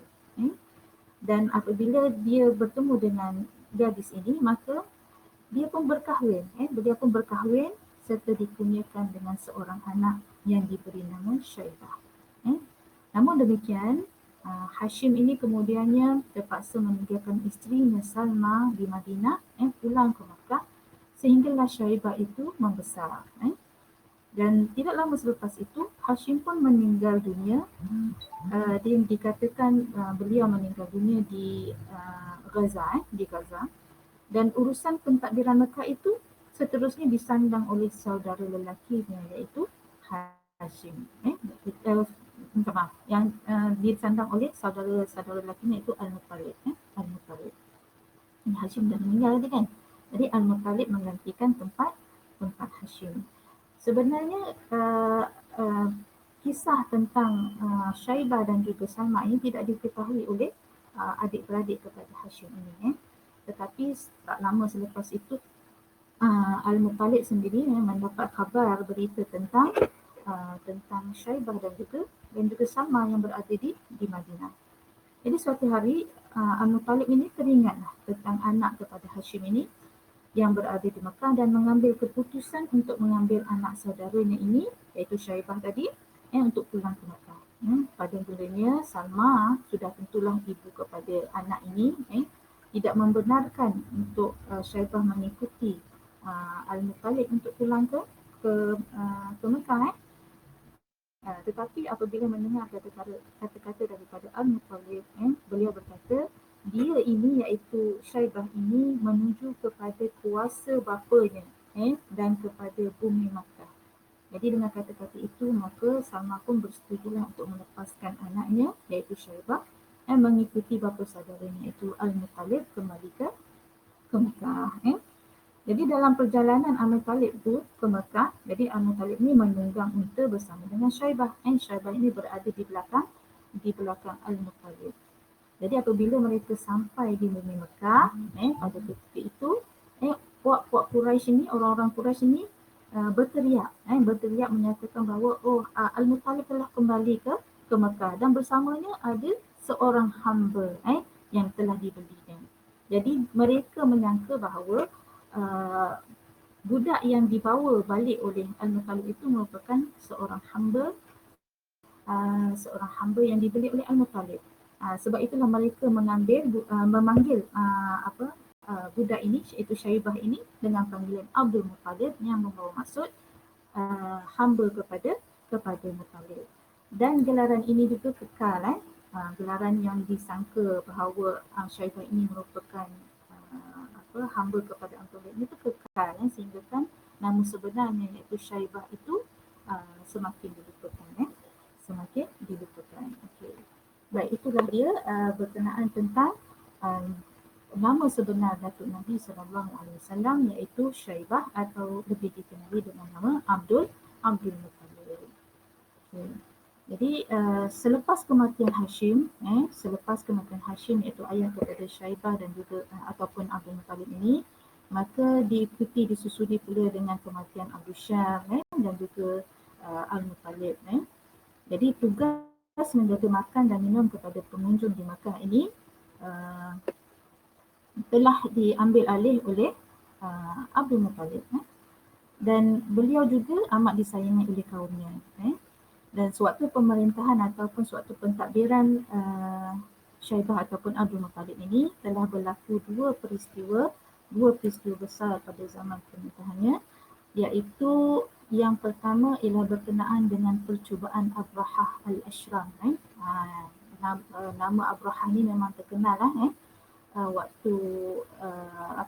Dan apabila dia bertemu dengan gadis ini, maka dia pun berkahwin. Beliau pun berkahwin serta dikurniakan dengan seorang anak yang diberi nama Syaibah. Namun demikian, Hashim ini kemudiannya terpaksa meninggalkan isterinya Salma di Madinah, pulang ke Makkah, sehinggalah Syaibah itu membesar. Dan tidak lama selepas itu, Hashim pun meninggal dunia. Dia dikatakan beliau meninggal dunia di Gaza. Dan urusan pentadbiran Mekah itu seterusnya disandang oleh saudara lelakinya, iaitu Hashim. Yang disandang oleh saudara lelakinya itu Al-Muttalib. Hashim dah meninggal tadi kan. Jadi Al-Muttalib menggantikan tempat Hashim. Sebenarnya kisah tentang Syaibah dan juga Salma ini tidak diketahui oleh adik-beradik kepada Hashim ini. Tetapi tak lama selepas itu Al-Muttalib sendiri mendapat khabar berita tentang Syaibah dan juga Salma yang berada di Madinah. Jadi suatu hari Al-Muttalib ini teringatlah tentang anak kepada Hashim ini yang berada di Mekah dan mengambil keputusan untuk mengambil anak saudaranya ini, iaitu Syaibah tadi, untuk pulang ke Mekah. Pada mulanya Salma sudah tentulah ibu kepada anak ini, tidak membenarkan untuk Syaibah mengikuti Al-Muttalib untuk pulang ke Mekah. Tetapi apabila mendengar kata-kata daripada Al-Muttalib, beliau berkata, dia ini iaitu Syaibah ini menuju kepada kuasa bapanya dan kepada bumi Makkah. Jadi dengan kata-kata itu, maka Salma pun bersetujulah untuk melepaskan anaknya iaitu Syaibah dan mengikuti bapa saudaranya iaitu Al-Muttalib kembali ke Mekah. Jadi dalam perjalanan Al-Muttalib itu ke Mekah, jadi Al-Muttalib ini menunggang unta bersama dengan Syaibah. Syaibah ini berada di belakang Al-Muttalib. Jadi apabila mereka sampai di bumi Mekah, pada ketika itu, puak-puak Quraisy ini, orang-orang Quraisy ini berteriak menyatakan bahawa Al-Muttalib telah kembali ke Mekah dan bersamanya ada seorang hamba yang telah dibelinya. Jadi mereka menyangka bahawa budak yang dibawa balik oleh Al-Muttalib itu merupakan seorang hamba yang dibeli oleh Al-Muttalib. Sebab itulah mereka memanggil budak ini iaitu Syaibah ini dengan panggilan Abdul Muttalib yang membawa maksud hamba kepada Muttalib. Dan gelaran ini juga kekal gelaran yang disangka bahawa Syaibah ini merupakan hamba kepada Muttalib ini tu kekal sehingga kan nama sebenarnya iaitu Syaibah itu semakin dilupakan semakin dilupakan. Okey. Baik, itulah dia berkenaan tentang nama sebenar Datuk Nabi SAW iaitu Syaibah atau lebih dikenali dengan nama Abdul Muttalib. Okay. Jadi selepas kematian Hashim iaitu ayah kepada Syaibah dan juga ataupun Abdul Muttalib ini, maka diikuti disusuli pula dengan kematian Abu Syam dan juga Al-Muttalib. Jadi tugas menjaga makan dan minum kepada pengunjung di Makkah ini telah diambil alih oleh Abdul Muttalib dan beliau juga amat disayangi oleh kaumnya. Dan sewaktu pemerintahan ataupun sewaktu pentadbiran Syaibah ataupun Abdul Muttalib ini telah berlaku dua peristiwa besar pada zaman pemerintahannya, iaitu yang pertama ialah berkenaan dengan percubaan Abrahah Al-Ashram. Nama Abrahah ini memang terkenal waktu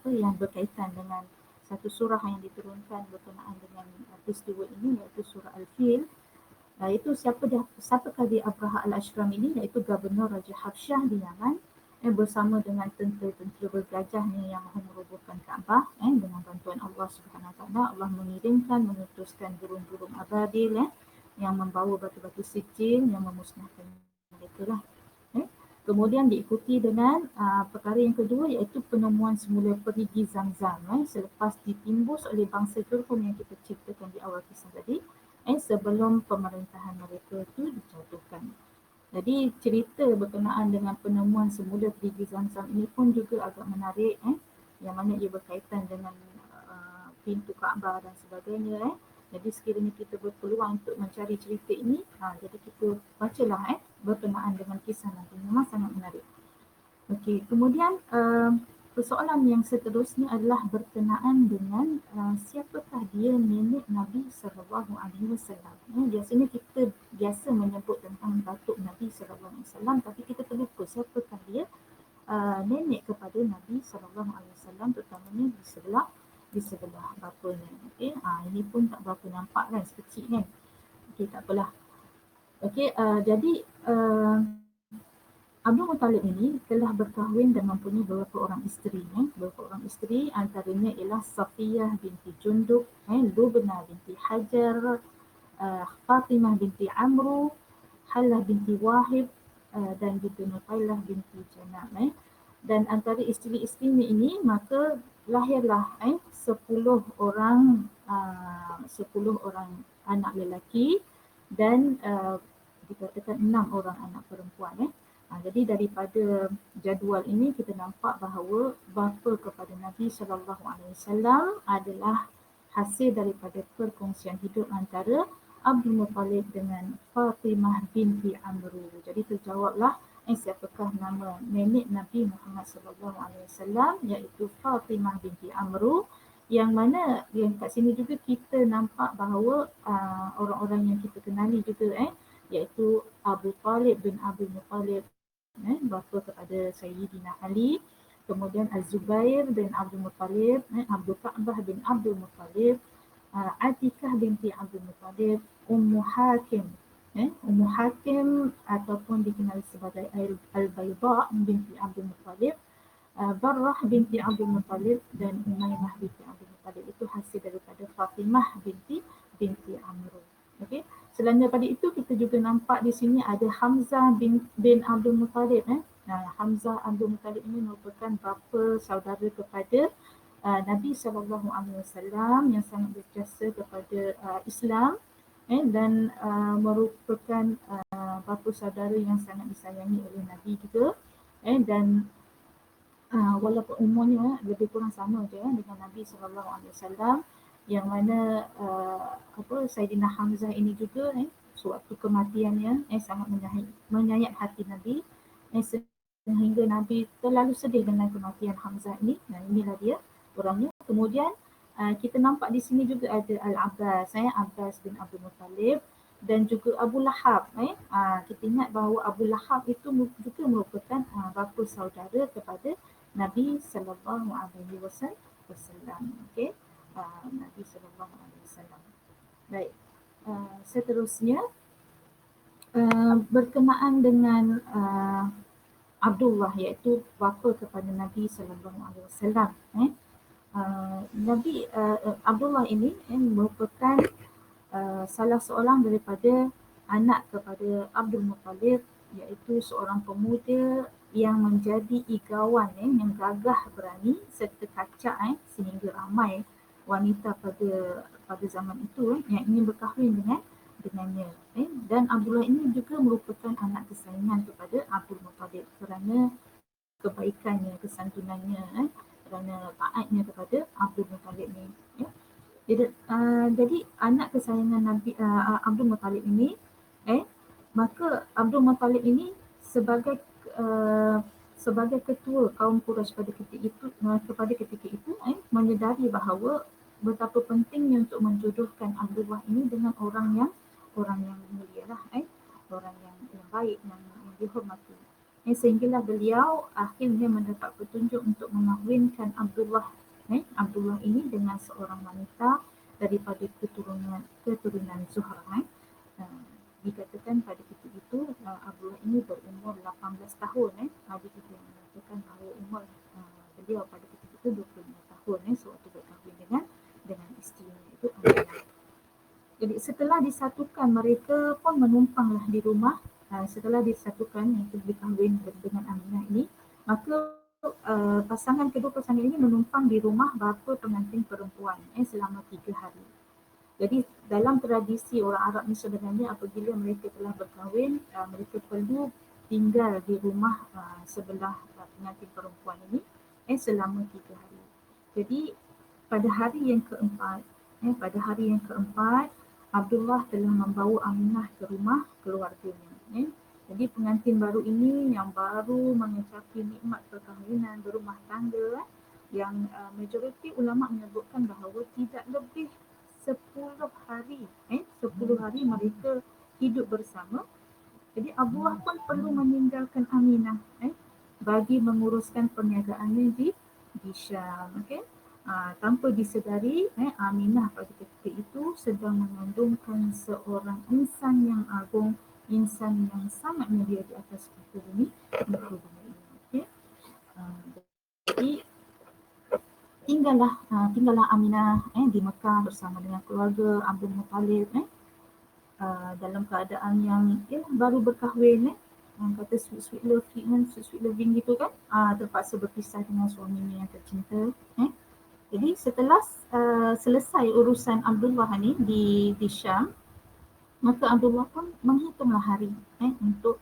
yang berkaitan dengan satu surah yang diturunkan berkenaan dengan peristiwa ini iaitu surah Al-Fil. Itu siapakah dia Abrahah Al-Ashram ini, iaitu Gubernur Raja Habsyah di Yaman bersama dengan tentera-tentera bergajahnya yang mahu merobohkan Kaabah dengan bantuan Allah Subhanahu Wa Taala. Allah mengutuskan burung-burung ababil yang membawa batu-batu sijil yang memusnahkan mereka lah. Kemudian diikuti dengan perkara yang kedua iaitu penemuan semula perigi Zamzam selepas ditimbus oleh bangsa Jurhum yang kita ceritakan di awal kisah tadi sebelum pemerintahan mereka itu dijatuhkan. Jadi cerita berkenaan dengan penemuan semula perigi Zamzam ini pun juga agak menarik yang mana ia berkaitan dengan pintu Kaabah dan sebagainya. Jadi sekiranya kita berpeluang untuk mencari cerita ini, jadi kita bacalah berkenaan dengan kisah nanti. Memang sangat menarik. Okey, kemudian persoalan yang seterusnya adalah berkenaan dengan siapakah dia nenek Nabi SAW. Biasanya kita biasa menyebut tentang Datuk Nabi SAW, tapi kita terlupa siapakah dia nenek kepada Nabi SAW, terutamanya di sebelah bapanya. Okey, ini pun tak berapa nampak kan, sekecil kan. Okey, tak apalah. Okey, jadi Abdul Muttalib ini telah berkahwin dan mempunyai beberapa orang isteri. Antaranya ialah Safiyah binti Jundub, Lubna binti Hajar, Fatimah binti Amru, Halah binti Wahib dan juga Nutailah binti Janab. Dan antara isteri-isterinya ini maka lahirlah 10 orang anak lelaki dan dikatakan 6 orang anak perempuan. Jadi daripada jadual ini kita nampak bahawa bapa kepada Nabi SAW adalah hasil daripada perkongsian hidup antara Abdul Muttalib dengan Fatimah binti Amru. Jadi terjawablah siapakah nama nenek Nabi Muhammad SAW, iaitu Fatimah binti Amru, yang mana yang kat sini juga kita nampak bahawa orang-orang yang kita kenali juga iaitu Abu Talib bin Abdul Muttalib, bapa kepada Sayyidina Ali, kemudian Az-Zubair bin Abdul Muttalib, Abdul Ka'bah bin Abdul Muttalib, Atikah binti Abdul Muttalib, Ummu Hakim ataupun dikenali sebagai Al-Bayda binti Abdul Muttalib, Barrah binti Abdul Muttalib dan Umaymah binti Abdul Muttalib. Itu hasil daripada Fatimah binti Amru. Okey. Selain daripada itu kita juga nampak di sini ada Hamzah bin Abdul Muttalib. Hamzah Abdul Muttalib ini merupakan bapa saudara kepada Nabi SAW yang sangat berjasa kepada Islam dan merupakan bapa saudara yang sangat disayangi oleh Nabi juga dan walaupun umurnya lebih kurang sama je dengan Nabi SAW, yang mana Saidina Hamzah ini juga sewaktu kematiannya sangat menyayat hati Nabi sehingga Nabi terlalu sedih dengan kematian Hamzah ini. Nah, inilah dia orangnya. Kemudian kita nampak di sini juga ada Al-Abbas, Abbas bin Abdul Muttalib, dan juga Abu Lahab. Kita ingat bahawa Abu Lahab itu juga merupakan bapa saudara kepada Nabi sallallahu alaihi wasallam. Okey. Nabi sallallahu alaihi wasallam. Baik. Seterusnya berkenaan dengan Abdullah, iaitu bapa kepada Nabi sallallahu alaihi wasallam. Nabi Abdullah ini merupakan salah seorang daripada anak kepada Abdul Muttalib, iaitu seorang pemuda yang menjadi igawan yang gagah berani serta kacak sehingga ramai wanita pada zaman itu yang ingin berkahwin dengannya. Dan Abdullah ini juga merupakan anak kesayangan kepada Abdul Muttalib kerana kebaikannya, kesantunannya, kerana taatnya kepada Abdul Muttalib ni. Jadi anak kesayangan Nabi Abdul Muttalib ini, maka Abdul Muttalib ini sebagai ketua kaum Quraisy pada ketika itu menyedari bahawa betapa pentingnya untuk menjodohkan Abdullah ini dengan orang yang mulia lah, orang yang baik, yang dihormati. Sehinggalah beliau akhirnya mendapat petunjuk untuk mengahwinkan Abdullah ini dengan seorang wanita daripada keturunan Zuhra. Dikatakan pada ketika itu Abdullah ini berumur 18 tahun. Ada juga yang mengatakan bahawa umur beliau pada ketika itu 25 tahun sewaktu berkahwin dengan isterinya itu Aminah. Jadi setelah disatukan, mereka pun menumpanglah di rumah. Setelah disatukan itu berkahwin dengan Aminah ini, maka kedua pasangan ini menumpang di rumah bapa pengantin perempuan selama 3 hari. Jadi dalam tradisi orang Arab ni sebenarnya apabila mereka telah berkahwin, mereka perlu tinggal di rumah sebelah pengantin perempuan ini selama 3 hari. Jadi pada hari yang keempat, Abdullah telah membawa Aminah ke rumah keluarganya. Jadi pengantin baru ini yang baru mengecapi nikmat perkahwinan berumah tangga, yang majoriti ulama menyebutkan bahawa tidak lebih 10 hari, 10 hari mereka hidup bersama. Jadi Abdullah pun perlu meninggalkan Aminah bagi menguruskan perniagaannya di Syam. Tanpa disedari, Aminah pada ketika itu sedang mengandungkan seorang insan yang agung, insan yang sangat mulia di atas muka bumi ini. Jadi tinggallah Aminah di Mekah bersama dengan keluarga Abdul Muttalib dalam keadaan yang baru berkahwin, kata sweet loving gitu kan, terpaksa berpisah dengan suaminya yang tercinta. Jadi setelah selesai urusan Abdullah ni di Syam, maka Abdullah pun menghitunglah hari untuk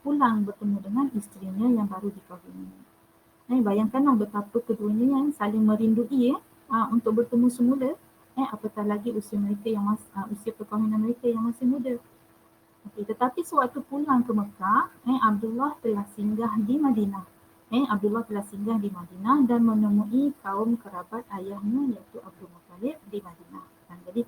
pulang bertemu dengan isterinya yang baru dikahwini. Bayangkanlah betapa keduanya yang saling merindui untuk bertemu semula, apatah lagi usia perkahwinan mereka yang masih muda. Tetapi sewaktu pulang ke Mekah, Abdullah telah singgah di Madinah. Dan menemui kaum kerabat ayahnya iaitu Abdul Muttalib di Madinah. Jadi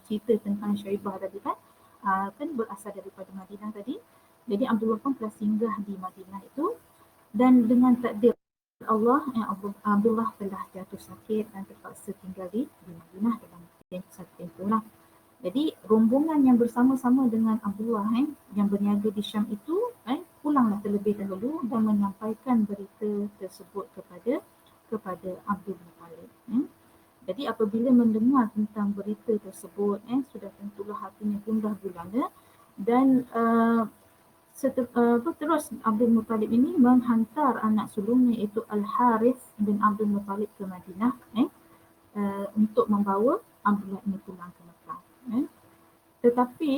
cerita tentang Syaibah tadi kan berasal daripada Madinah tadi. Jadi Abdullah pun telah singgah di Madinah itu, dan dengan takdir Allah Abdullah telah jatuh sakit dan terpaksa tinggal di Madinah dalam tempoh lah. Jadi rombongan yang bersama-sama dengan Abdullah yang berniaga di Syam itu pulanglah terlebih dahulu dan menyampaikan berita tersebut kepada Abdul Muttalib. Jadi apabila mendengar tentang berita tersebut, sudah tentulah hatinya gundah gulana, dan terus Abdul Muttalib ini menghantar anak sulungnya iaitu Al-Harith bin Abdul Muttalib ke Madinah untuk membawa Abdullah ini pulang ke Mekah. Tetapi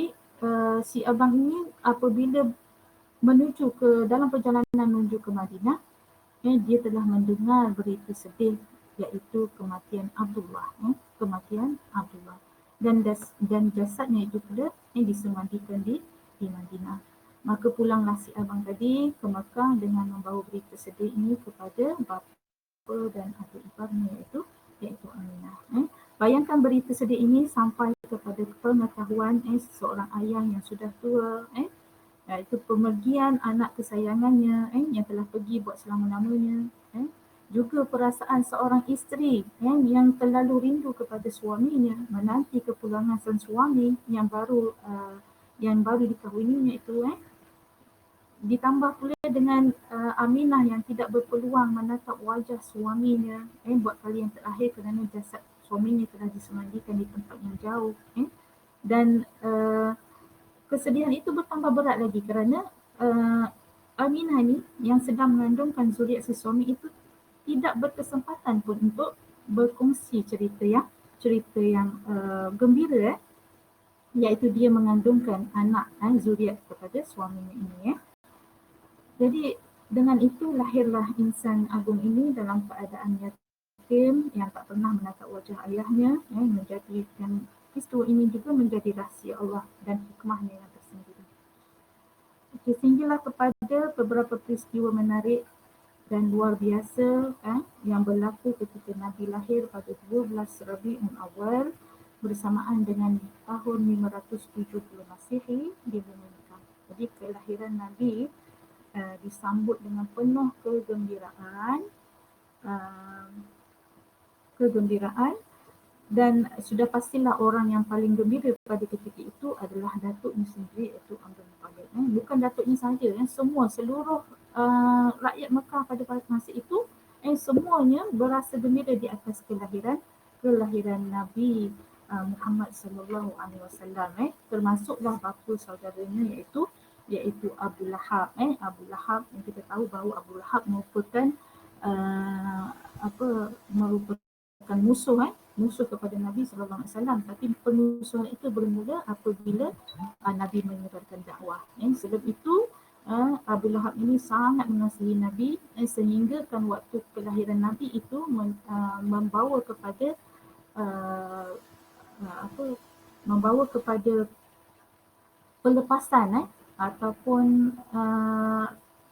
si abang ini apabila dalam perjalanan menuju ke Madinah, dia telah mendengar berita sedih iaitu kematian Abdullah. Kematian Abdullah. Dan jasadnya itu pula disemandikan di Madinah. Maka pulanglah si abang tadi ke Mekah dengan membawa berita sedih ini kepada bapa dan adik iparnya iaitu Aminah. Bayangkan berita sedih ini sampai kepada pengetahuan seorang ayah yang sudah tua, iaitu pemergian anak kesayangannya yang telah pergi buat selama-lamanya. Juga perasaan seorang isteri yang terlalu rindu kepada suaminya, menanti kepulangan sang suami yang baru dikahwininya itu. Ditambah pula dengan Aminah yang tidak berpeluang menatap wajah suaminya buat kali yang terakhir kerana jasad suaminya telah disemandikan di tempat yang jauh. Dan kesedihan itu bertambah berat lagi kerana Aminah ni yang sedang mengandungkan zuriat si suami itu tidak berkesempatan pun untuk berkongsi cerita yang gembira, iaitu dia mengandungkan anak zuriat kepada suaminya ini. Jadi dengan itu lahirlah insan agung ini dalam keadaan yatim yang tak pernah menatap wajah ayahnya, menjadikan peristiwa ini juga menjadi rahsia Allah dan hikmahnya yang tersendiri. Sehinggalah kepada beberapa peristiwa menarik dan luar biasa yang berlaku ketika Nabi lahir pada 12 Rabiul Awal bersamaan dengan tahun 570 Masihi di bumi Mekah. Jadi kelahiran Nabi disambut dengan penuh kegembiraan dan sudah pastilah orang yang paling gembira pada ketika itu adalah datuknya sendiri, iaitu Abdul Muttalib. Bukan datuknya sahaja, seluruh rakyat Mekah pada masa itu semuanya berasa gembira di atas kelahiran Nabi Muhammad sallallahu alaihi wasallam, termasuklah bapa saudaranya iaitu Abu Lahab. Abu Lahab yang kita tahu bahawa Abu Lahab merupakan musuh kepada Nabi sallallahu alaihi wasallam, tapi permusuhan itu bermula apabila Nabi menyebarkan dakwah. Sebab itu Abu Lahab ini sangat mengasihi Nabi sehingga kan waktu kelahiran Nabi itu membawa kepada pelepasan ataupun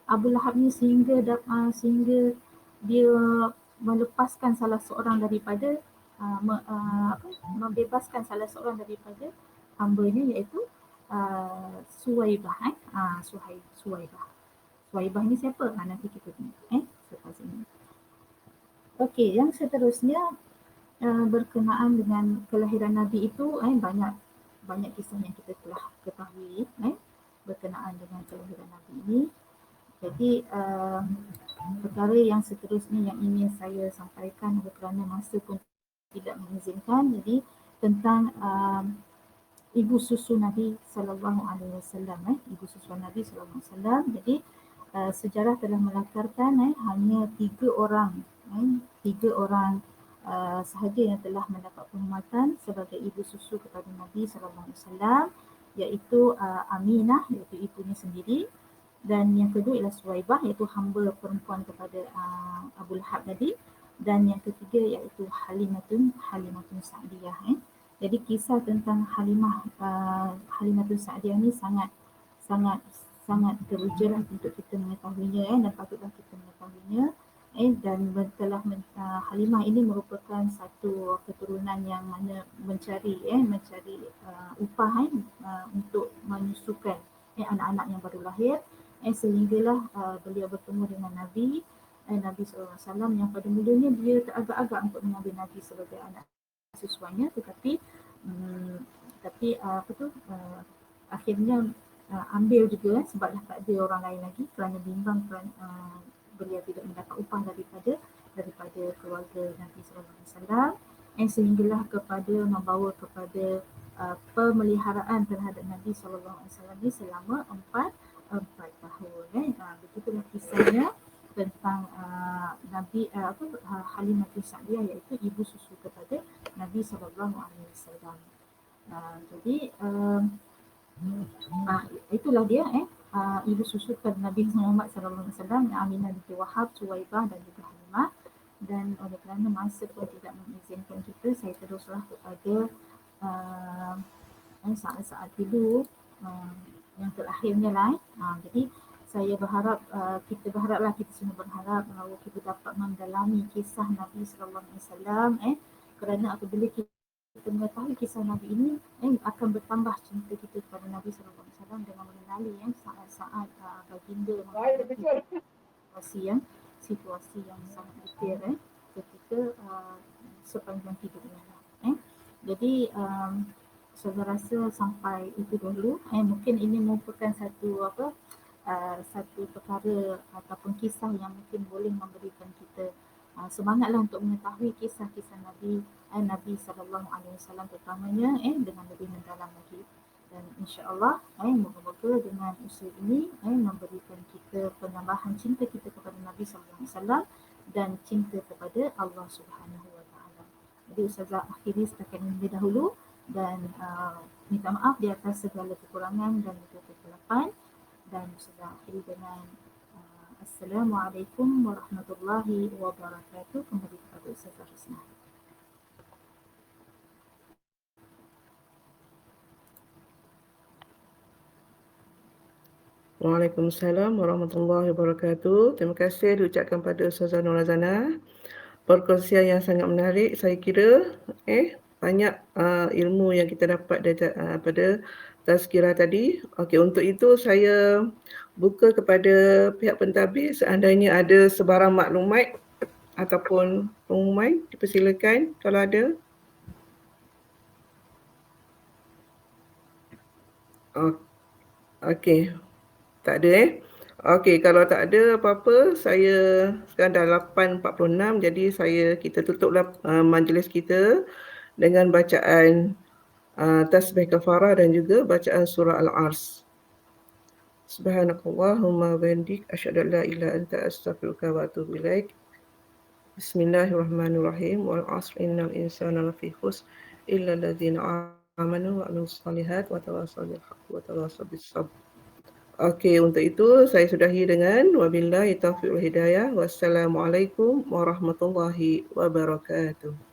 Abu Lahab ni sehingga dia melepaskan salah seorang daripada membebaskan salah seorang daripada hamba-Nya iaitu Suwaibah. Suwaibah ni siapa? Nanti kita tengok selepas ini. Okey, yang seterusnya berkenaan dengan kelahiran Nabi itu banyak kisah yang kita telah ketahui berkenaan dengan kelahiran Nabi ini. Jadi perkara yang seterusnya yang ingin saya sampaikan kerana masa pun tidak mengizinkan, jadi tentang ibu susu Nabi sallallahu alaihi wasallam. Ibu susu Nabi sallallahu alaihi wasallam. Jadi sejarah telah melakarkan hanya tiga orang sahaja yang telah mendapat penghormatan sebagai ibu susu kepada Nabi sallallahu alaihi wasallam, iaitu Aminah, iaitu ibunya sendiri, dan yang kedua ialah Suwaibah, iaitu hamba perempuan kepada Abu Lahab tadi, dan yang ketiga iaitu Halimatun Sa'diyah. Jadi kisah tentang Halimatun Sa'diyah ni sangat terjelas untuk kita mengetahuinya dan patutlah kita mengetahuinya. Dan Halimah ini merupakan satu keturunan yang mana mencari upah untuk menyusukan anak-anak yang baru lahir, sehinggalah beliau bertemu dengan Nabi SAW yang pada mulanya dia teragak-agak untuk mengambil Nabi sebagai anak susuannya, tetapi akhirnya ambil juga sebab dah tak ada orang lain lagi kerana bimbang beliau tidak mendapat upah daripada keluarga Nabi SAW, sehinggalah membawa kepada pemeliharaan terhadap Nabi SAW ini selama 4 tahun. Begitulah kisahnya tentang Halimatul Sa'diyah, iaitu ibu susu kepada Nabi SAW. Jadi itulah dia ibu susu kepada Nabi Muhammad SAW, Aminah binti Wahab, Suwaibah dan juga Halimah. dan oleh kerana masa pun tidak mengizinkan kita, saya teruslah kepada saat-saat tidur yang terakhirnya lah. Jadi saya berharap, kita berharaplah, kita semua berharap bahawa kita dapat mendalami kisah Nabi Sallallahu Alaihi Wasallam, kerana apabila kita mengetahui kisah Nabi ini, akan bertambah cinta kita kepada Nabi Sallallahu Alaihi Wasallam dengan mengenali saat-saat baginda menghadapi situasi yang sangat detail ketika sepanjang hidupnya. Jadi saya rasa sampai itu dulu. Mungkin ini merupakan satu perkara ataupun kisah yang mungkin boleh memberikan kita semangatlah untuk mengetahui kisah-kisah Nabi Sallallahu Alaihi Wasallam terutamanya dengan lebih mendalam lagi. Dan insya-Allah moga-moga dengan usaha ini memberikan kita penambahan cinta kita kepada Nabi Sallallahu Alaihi Wasallam dan cinta kepada Allah Subhanahu Wa Taala. Jadi Ustazah akhiri setakat ini dahulu dan minta maaf di atas segala kekurangan dan juga kesilapan, dan Ustazah akhiri dengan Assalamualaikum warahmatullahi wabarakatuh. Kembali kepada Ustazah Husna. Waalaikumsalam warahmatullahi wabarakatuh. Terima kasih diucapkan pada Ustazah Nur Razana. Perkongsian yang sangat menarik. Saya kira banyak ilmu yang kita dapat daripada tazkirah tadi. Okey, untuk itu saya buka kepada pihak pentadbir seandainya ada sebarang maklumat ataupun pengumuman, dipersilakan kalau ada. Okey. Tak ada Okey, kalau tak ada apa-apa, saya sekarang dah 8.46, jadi kita tutuplah majlis kita dengan bacaan tasbih kafarah dan juga bacaan surah Al-Ars. Subhanakallahumma wa bihamdik asyhadu an la ilaha illa anta astaghfiruka wa atubu ilaik. Bismillahirrahmanirrahim. Wal 'asri innal insana lafi khusr illa alladzina amanu wa amilus solihat wa tawassaw bil haqqi wa tawassaw bis sabr. Okey, untuk itu saya sudahi dengan wabillahi taufiq wal hidayah. Wassalamualaikum warahmatullahi wabarakatuh.